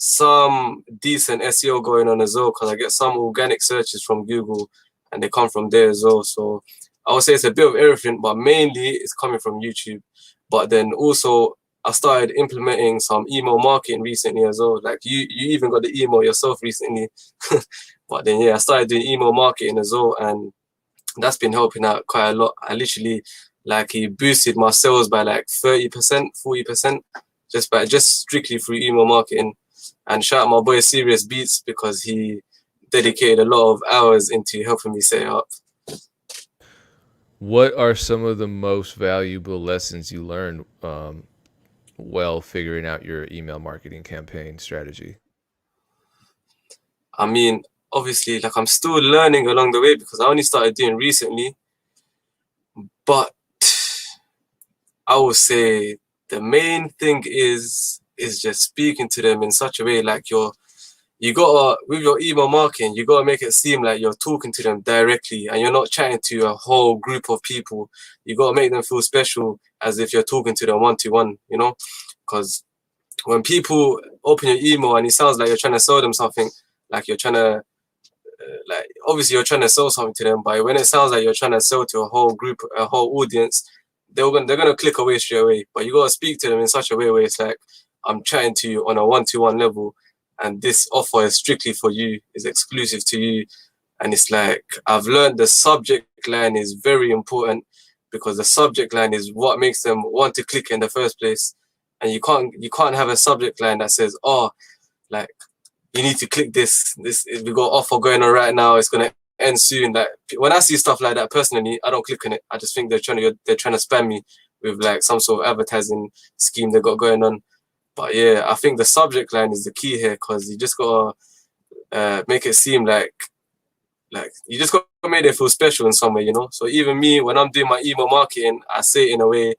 B: some decent SEO going on as well because I get some organic searches from Google and they come from there as well. So I would say it's a bit of everything, but mainly it's coming from YouTube. But then also I started implementing some email marketing recently as well. Like you even got the email yourself recently. But then yeah, I started doing email marketing as well, and that's been helping out quite a lot. I literally like he boosted my sales by like 30%, 40% just strictly through email marketing. And shout out my boy Serious Beats because he dedicated a lot of hours into helping me set it up.
A: What are some of the most valuable lessons you learned while figuring out your email marketing campaign strategy?
B: I mean, obviously, like I'm still learning along the way because I only started doing recently. But I would say the main thing is just speaking to them in such a way like you gotta with your email marketing, you gotta make it seem like you're talking to them directly and you're not chatting to a whole group of people. You gotta make them feel special as if you're talking to them one to one, because when people open your email and it sounds like you're trying to sell them something, like you're trying to like obviously you're trying to sell something to them, but when it sounds like you're trying to sell to a whole group, a whole audience, they're gonna click away straight away. But you gotta speak to them in such a way where it's like I'm chatting to you on a one-to-one level, and this offer is strictly for you, is exclusive to you. And it's like I've learned the subject line is very important because the subject line is what makes them want to click in the first place. And you can't have a subject line that says, oh, like you need to click this. We got offer going on right now. It's gonna end soon. Like when I see stuff like that, personally, I don't click on it. I just think they're trying to spam me with like some sort of advertising scheme they got going on. But yeah, I think the subject line is the key here because you just gotta make it seem like you just gotta make it feel special in some way. So even me, when I'm doing my email marketing, I say it in a way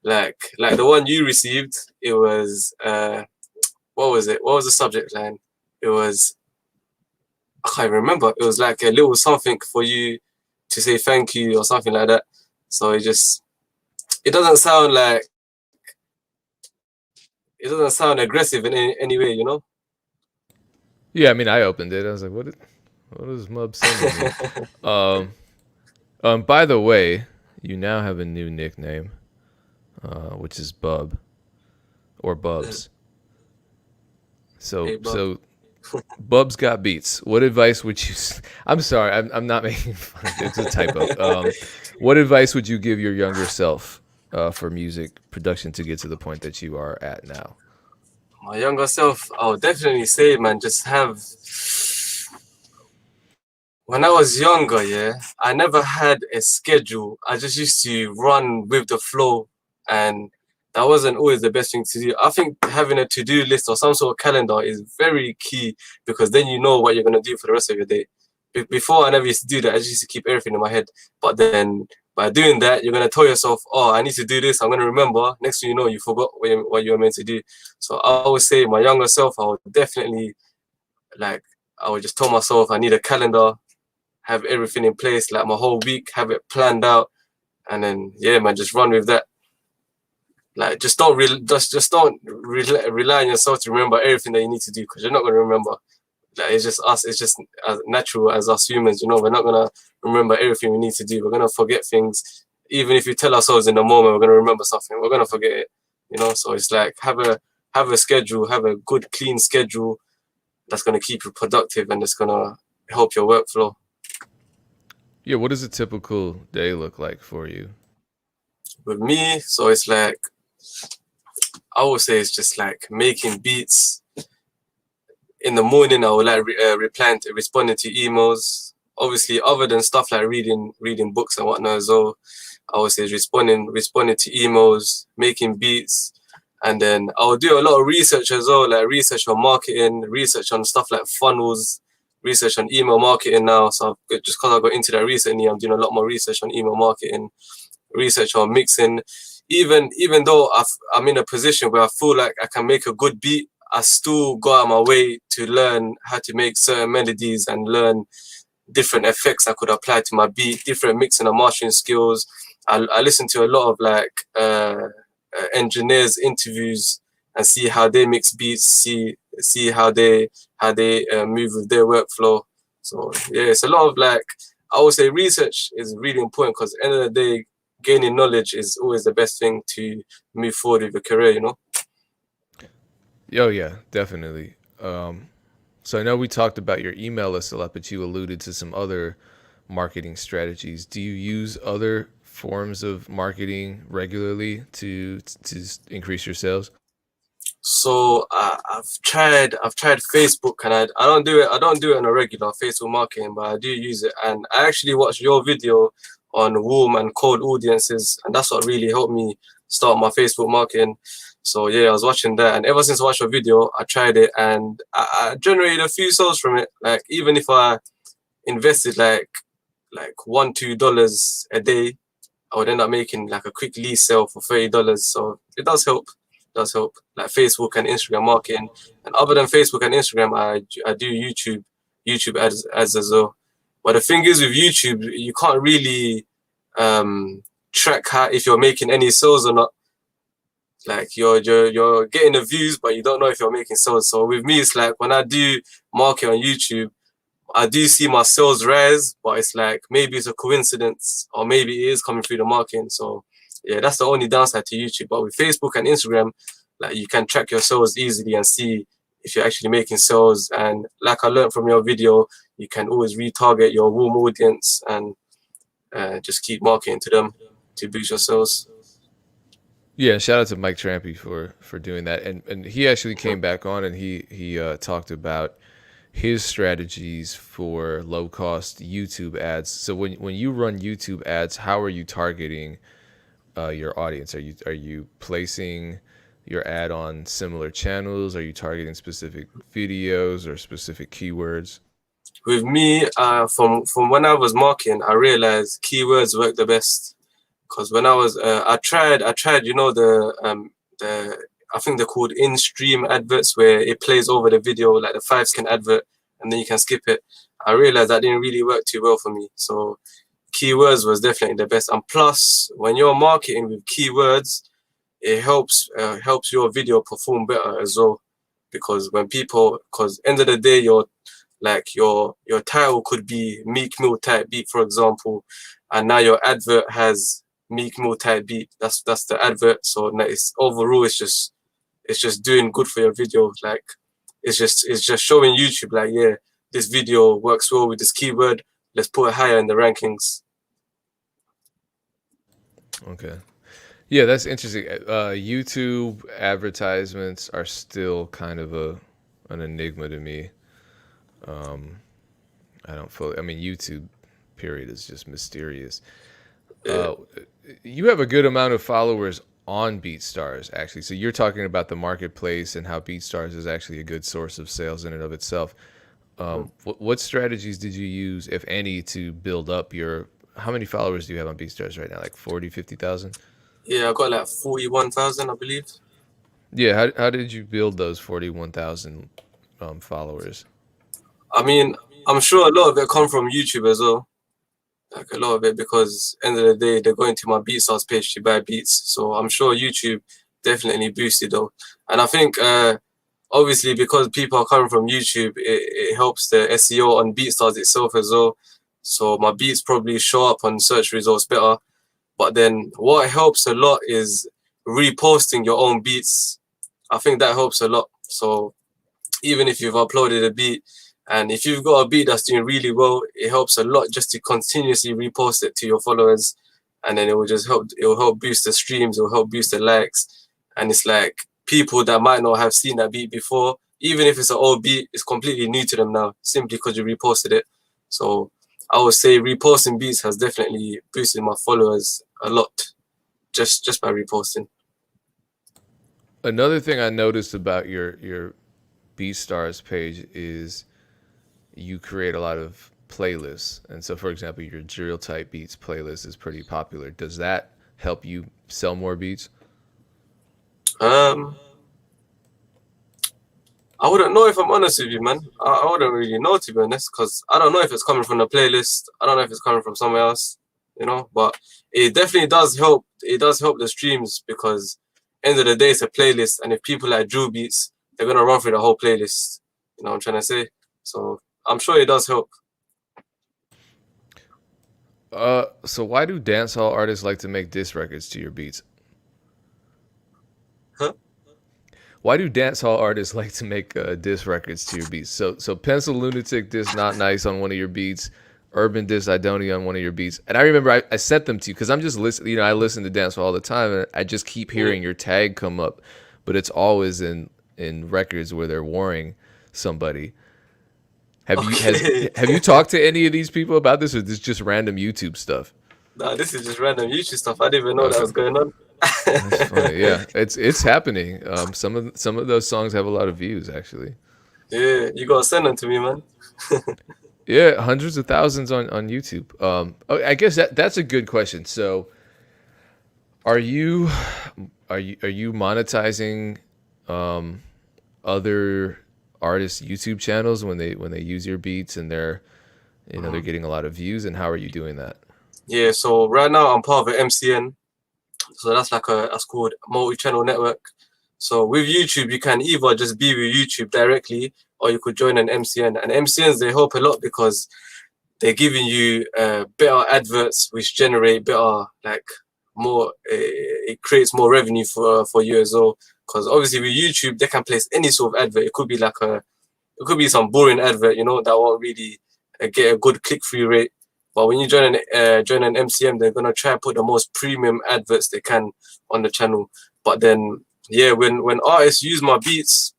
B: like the one you received. It was what was it? What was the subject line? It was I can't remember. It was like a little something for you to say thank you or something like that. So it doesn't sound like it doesn't sound aggressive in any way.
A: Yeah, I mean, I opened it. I was like, what is Mub sending me? Um, by the way, you now have a new nickname, which is Bub or Bubs. So
B: Hey, Bob.
A: so Bub's got beats. What advice would you? I'm sorry, I'm not making fun. It's a typo. What advice would you give your younger self for music production to get to the point that you are at now?
B: My younger self, I would definitely say, man, just have. When I was younger, yeah, I never had a schedule. I just used to run with the flow, and that wasn't always the best thing to do. I think having a to-do list or some sort of calendar is very key, because then you know what you're gonna do for the rest of your day. Before, I never used to do that. I just used to keep everything in my head. But then by doing that, you're gonna tell yourself, "Oh, I need to do this. I'm gonna remember." Next thing you know, you forgot what you were meant to do. So I would say, my younger self, I would definitely, like, I would just tell myself I need a calendar, have everything in place, like my whole week, have it planned out, and then yeah, man, just run with that. Like, just don't rely on yourself to remember everything that you need to do, because you're not gonna remember. Like, it's just us. It's just as natural as us humans. You know, we're not gonna remember everything we need to do. We're gonna forget things. Even if you tell ourselves in the moment we're gonna remember something, we're gonna forget it. You know, so it's like, have a schedule, have a good clean schedule that's gonna keep you productive, and it's gonna help your workflow.
A: Yeah, what does a typical day look like for you?
B: With me, so it's like, I would say it's just like making beats. In the morning, I would like responding to emails. Obviously, other than stuff like reading books and whatnot as well, I would say responding to emails, making beats, and then I would do a lot of research as well, like research on marketing, research on stuff like funnels, research on email marketing now. So just because I got into that recently, I'm doing a lot more research on email marketing, research on mixing. Even though I'm in a position where I feel like I can make a good beat, I still go out of my way to learn how to make certain melodies and learn different effects I could apply to my beat, different mixing and mastering skills. I listen to a lot of like engineers interviews and see how they mix beats, see how they move with their workflow. So yeah, it's a lot of like, I would say research is really important, because at the end of the day, gaining knowledge is always the best thing to move forward with your career, you know?
A: Oh yeah, definitely. So I know we talked about your email list a lot, but you alluded to some other marketing strategies. Do you use other forms of marketing regularly to increase your sales?
B: So I've tried Facebook, and I don't do it on a regular Facebook marketing, but I do use it. And I actually watched your video on warm and cold audiences, and that's what really helped me start my Facebook marketing. So yeah, I was watching that, and ever since I watched your video, I tried it, and I generated a few sales from it. Like, even if I invested like $1-2 a day, I would end up making like a quick lease sale for $30. So it does help. Does help. Like Facebook and Instagram marketing. And other than Facebook and Instagram, I do YouTube ads as well. But the thing is, with YouTube, you can't really track how, if you're making any sales or not. Like, you're getting the views, but you don't know if you're making sales. So with me, it's like, when I do market on YouTube, I do see my sales rise, but it's like, maybe it's a coincidence, or maybe it is coming through the marketing. So yeah, that's the only downside to YouTube. But with Facebook and Instagram, like, you can track your sales easily and see if you're actually making sales. And like I learned from your video, you can always retarget your warm audience and just keep marketing to them to boost your sales.
A: Yeah, shout out to Mike Trampy for doing that, and he actually came back on and he talked about his strategies for low cost YouTube ads. So when you run YouTube ads, how are you targeting your audience? Are you placing your ad on similar channels? Are you targeting specific videos or specific keywords?
B: With me, from when I was marketing, I realized keywords work the best. Because when I tried, the I think they're called in-stream adverts, where it plays over the video like the 5 second advert, and then you can skip it. I realized that didn't really work too well for me. So keywords was definitely the best. And plus, when you're marketing with keywords, it helps your video perform better as well. Because end of the day, your title could be Meek Mill type beat, for example, and now your advert has Meek Mill type beat. That's the advert. So it's overall, it's just doing good for your video. Like, it's just showing YouTube, like, yeah, this video works well with this keyword. Let's put it higher in the rankings.
A: Okay. Yeah, that's interesting. YouTube advertisements are still kind of an enigma to me. I don't fully. I mean, YouTube, period, is just mysterious.
B: Yeah.
A: You have a good amount of followers on BeatStars actually. So you're talking about the marketplace and how BeatStars is actually a good source of sales in and of itself. What strategies did you use, if any, to build up your? How many followers do you have on BeatStars right now? Like 40, 50,000?
B: Yeah, I got like 41,000, I believe.
A: Yeah. How did you build those 41,000 followers?
B: I mean, I'm sure a lot of it come from YouTube as well. Like a lot of it, because end of the day, they're going to my BeatStars page to buy beats. So I'm sure YouTube definitely boosted though. And I think obviously because people are coming from YouTube, it helps the SEO on BeatStars itself as well. So my beats probably show up on search results better. But then what helps a lot is reposting your own beats. I think that helps a lot. So even if you've uploaded a beat, and if you've got a beat that's doing really well, it helps a lot just to continuously repost it to your followers, and then it will just help. It will help boost the streams. It will help boost the likes, and it's like people that might not have seen that beat before, even if it's an old beat, it's completely new to them now simply because you reposted it. So I would say reposting beats has definitely boosted my followers a lot, just by reposting.
A: Another thing I noticed about your BeatStars page is you create a lot of playlists. And so, for example, your drill type beats playlist is pretty popular. Does that help you sell more beats?
B: Um, I wouldn't know, if I'm honest with you, man. I wouldn't really know, to be honest, because I don't know if it's coming from the playlist. I don't know if it's coming from somewhere else, you know. But it definitely does help. It does help the streams because end of the day, it's a playlist, and if people like drill beats, they're gonna run through the whole playlist. You know what I'm trying to say? So I'm sure it does help.
A: So why do dancehall artists like to make diss records to your beats?
B: Huh?
A: Why do dancehall artists like to make diss records to your beats? So Pencil Lunatic diss Not Nice on one of your beats, Urban diss Idonia on one of your beats, and I remember I sent them to you because I'm just listening. You know, I listen to dancehall all the time, and I just keep hearing your tag come up, but it's always in records where they're warring somebody.
B: Okay.
A: Have you talked to any of these people about this, or this just random YouTube stuff?
B: Nah, this is just random YouTube stuff. I didn't even know that
A: Okay,
B: was going on.
A: that's funny. Yeah, it's happening. Some of those songs have a lot of views, actually.
B: Yeah, you gotta send them to me, man.
A: Yeah, hundreds of thousands on YouTube. I guess that's a good question. So, are you are you monetizing other artists' YouTube channels when they use your beats and they're getting a lot of views? And how are you doing that?
B: Yeah, so right now I'm part of an MCN. So that's called multi-channel network. So with YouTube, you can either just be with YouTube directly, or you could join an MCN. And MCNs, they help a lot because they're giving you better adverts, which generate better, like more. It creates more revenue for you as well. Because obviously with YouTube, they can place any sort of advert. It could be it could be some boring advert, you know, that won't really get a good click-through rate. But when you join an MCM, they're gonna try and put the most premium adverts they can on the channel. But then, yeah, when artists use my beats,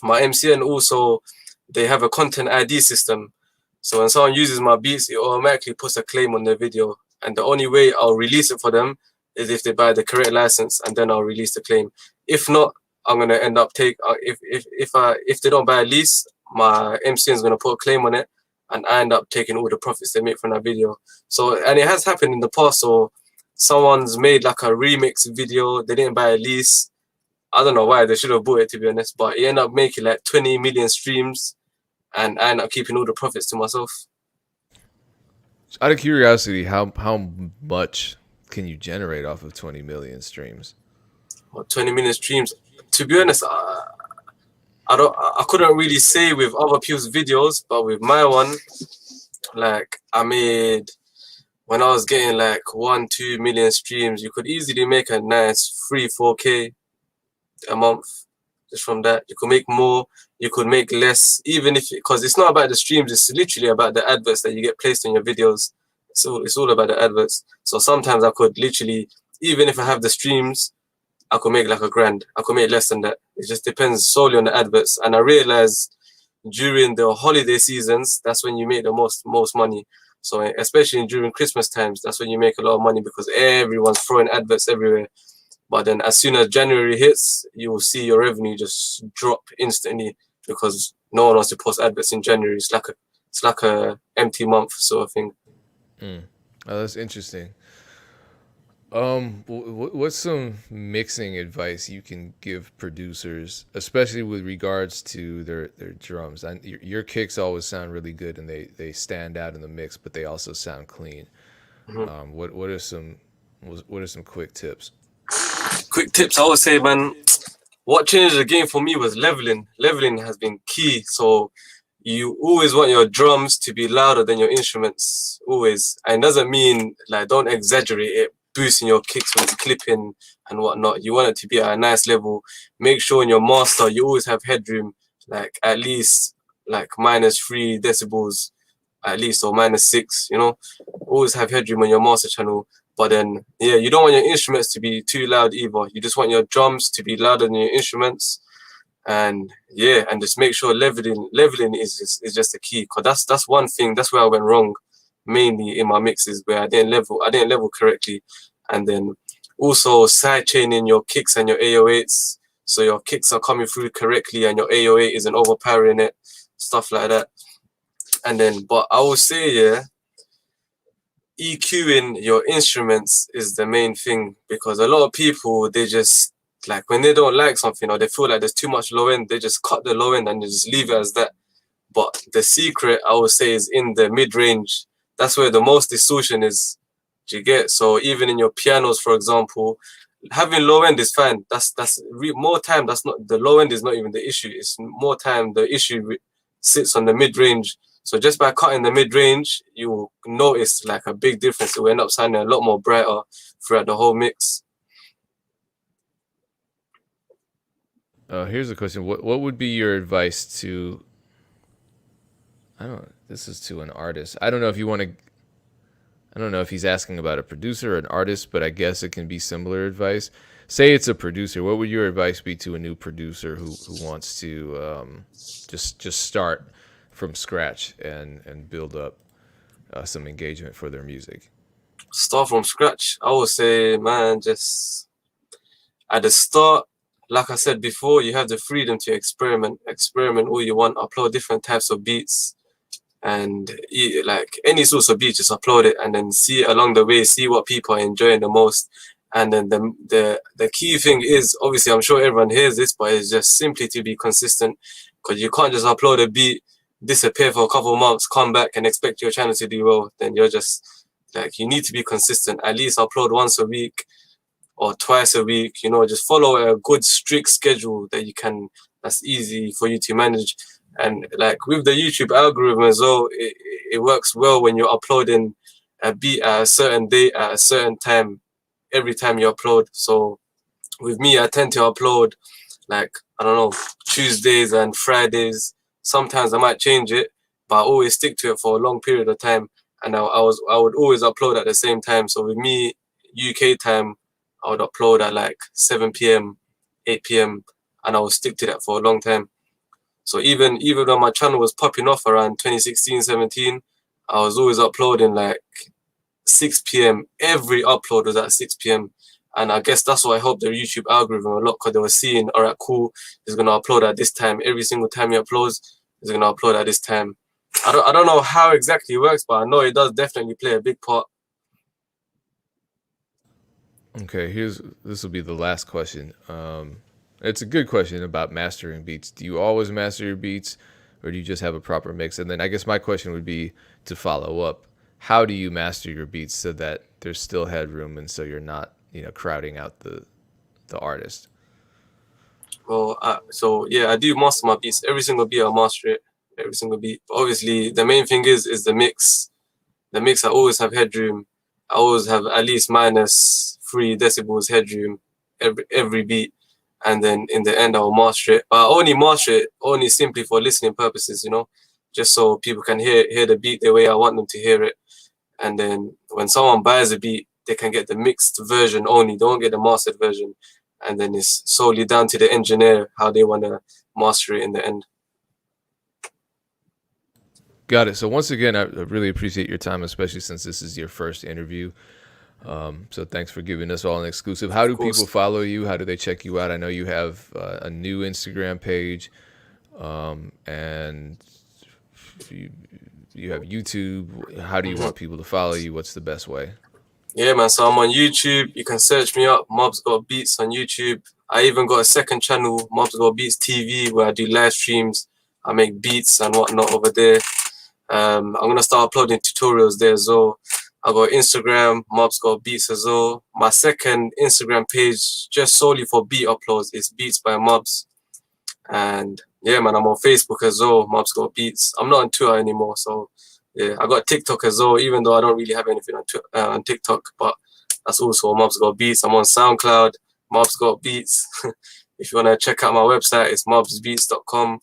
B: my MCN also, they have a content ID system. So when someone uses my beats, it automatically puts a claim on their video. And the only way I'll release it for them is if they buy the correct license, and then I'll release the claim. If not, I'm gonna end up if they don't buy a lease, my MCN is gonna put a claim on it, and I end up taking all the profits they make from that video. So, and it has happened in the past. So someone's made like a remix video, they didn't buy a lease. I don't know why, they should have bought it, to be honest, but it ended up making like 20 million streams, and I ended up keeping all the profits to myself.
A: Out of curiosity, how much can you generate off of 20 million streams?
B: Or 20 million streams. To be honest, I couldn't really say with other people's videos, but with my one, like I made, when I was getting like 1-2 million streams, you could easily make a nice 3-4K a month just from that. You could make more, you could make less, even if, because it's not about the streams, it's literally about the adverts that you get placed in your videos. So it's all about the adverts. So sometimes I could literally, even if I have the streams, I could make like $1,000. I could make less than that. It just depends solely on the adverts. And I realized during the holiday seasons, that's when you make the most money. So especially during Christmas times, that's when you make a lot of money because everyone's throwing adverts everywhere. But then as soon as January hits, you will see your revenue just drop instantly because no one wants to post adverts in January. It's like a empty month sort of thing.
A: Mm. Oh, that's interesting. What's some mixing advice you can give producers, especially with regards to their drums? Your kicks always sound really good, and they stand out in the mix, but they also sound clean.
B: Mhm.
A: What are some quick tips?
B: Quick tips, I would say, man. What changed the game for me was leveling. Leveling has been key. So you always want your drums to be louder than your instruments, always. And it doesn't mean like don't exaggerate it, boosting your kicks with clipping and whatnot. You want it to be at a nice level. Make sure in your master you always have headroom, like at least like -3 decibels, at least, or -6. Always have headroom on your master channel. But then, yeah, you don't want your instruments to be too loud either. You just want your drums to be louder than your instruments, and yeah, and just make sure leveling is just the key. Cause that's one thing. That's where I went wrong, mainly in my mixes, where I didn't level correctly, and then also side chaining your kicks and your 808s, so your kicks are coming through correctly and your 808 isn't overpowering it, stuff like that. And then, but I will say, yeah, EQing your instruments is the main thing, because a lot of people, they just like when they don't like something or they feel like there's too much low end, they just cut the low end and they just leave it as that. But the secret, I would say, is in the mid range. That's where the most distortion is. Do you get? So even in your pianos, for example, having low end is fine. More time. That's not the low end is not even the issue. It's more time. The issue sits on the mid range. So just by cutting the mid range, you will notice like a big difference. It will end up sounding a lot more brighter throughout the whole mix.
A: Here's a question. What would be your advice to? I don't know. This is to an artist. I don't know if you want to. I don't know if he's asking about a producer or an artist, but I guess it can be similar advice. Say it's a producer. What would your advice be to a new producer who wants to just start from scratch and build up some engagement for their music?
B: Start from scratch. I would say, man, just at the start, like I said before, you have the freedom to experiment all you want, upload different types of beats, and like any source of beat, just upload it and then see along the way, see what people are enjoying the most. And then the key thing is, obviously, I'm sure everyone hears this, but it's just simply to be consistent, because you can't just upload a beat, disappear for a couple of months, come back and expect your channel to do well. Then you're just like, you need to be consistent. At least upload once a week or twice a week. Just follow a good strict schedule that's easy for you to manage. And like with the YouTube algorithm as well, it works well when you're uploading a beat at a certain date at a certain time every time you upload. So with me, I tend to upload like, I don't know, Tuesdays and Fridays. Sometimes I might change it, but I always stick to it for a long period of time. And I would always upload at the same time. So with me, UK time, I would upload at like 7 p.m., 8 p.m., and I would stick to that for a long time. So even though my channel was popping off around 2016, 17, I was always uploading like 6 p.m. Every upload was at 6 p.m. And I guess that's why I helped the YouTube algorithm a lot, because they were seeing, all right, cool, he's gonna upload at this time. Every single time he uploads, he's gonna upload at this time. I don't know how exactly it works, but I know it does definitely play a big part.
A: Okay, this will be the last question. It's a good question about mastering beats. Do you always master your beats, or do you just have a proper mix? And then I guess my question would be to follow up: how do you master your beats so that there's still headroom and so you're not, crowding out the artist?
B: Well, so yeah, I do master my beats. Every single beat I master it. Every single beat. But obviously, the main thing is the mix. The mix, I always have headroom. I always have at least -3 decibels headroom every beat, and then in the end I'll master it. But I only master it only simply for listening purposes, just so people can hear the beat the way I want them to hear it. And then when someone buys a beat, they can get the mixed version only. They won't get the mastered version. And then it's solely down to the engineer how they want to master it in the end.
A: Got it. So once again, I really appreciate your time, especially since this is your first interview. So thanks for giving us all an exclusive. How
B: Of
A: do people
B: course.
A: follow you? How do they check you out? I know you have a new Instagram page, and you, you have YouTube. How do you
B: Mhm.
A: want people to follow you? What's the best way?
B: Yeah, man. So I'm on YouTube. You can search me up. Mob's Got Beats on YouTube. I even got a second channel, Mob's Got Beats TV, where I do live streams. I make beats and whatnot over there. I'm gonna start uploading tutorials there as well. I got Instagram, Mob's Got Beats as well. My second Instagram page, just solely for beat uploads, is Beats by Mobs. And yeah, man, I'm on Facebook as well. Mob's Got Beats. I'm not on Twitter anymore, so yeah, I got TikTok as well. Even though I don't really have anything on TikTok, but that's also Mob's Got Beats. I'm on SoundCloud. Mob's Got Beats. If you wanna check out my website, it's mobsbeats.com.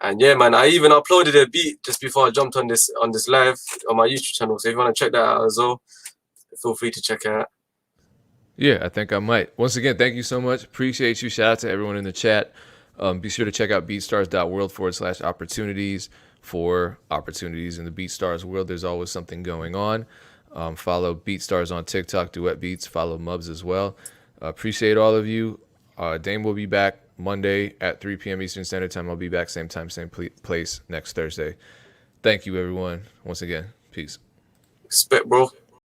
B: And yeah, man, I even uploaded a beat just before I jumped on this live on my YouTube channel. So if you want to check that out as well, feel free to check it out.
A: Yeah, I think I might. Once again, thank you so much. Appreciate you. Shout out to everyone in the chat. Be sure to check out beatstars.world/opportunities for opportunities in the BeatStars world. There's always something going on. Follow BeatStars on TikTok, Duet Beats. Follow Mubs as well. Appreciate all of you. Dame will be back Monday at 3 p.m. Eastern Standard Time. I'll be back same time, same place next Thursday. Thank you, everyone. Once again, peace.
B: Respect, bro.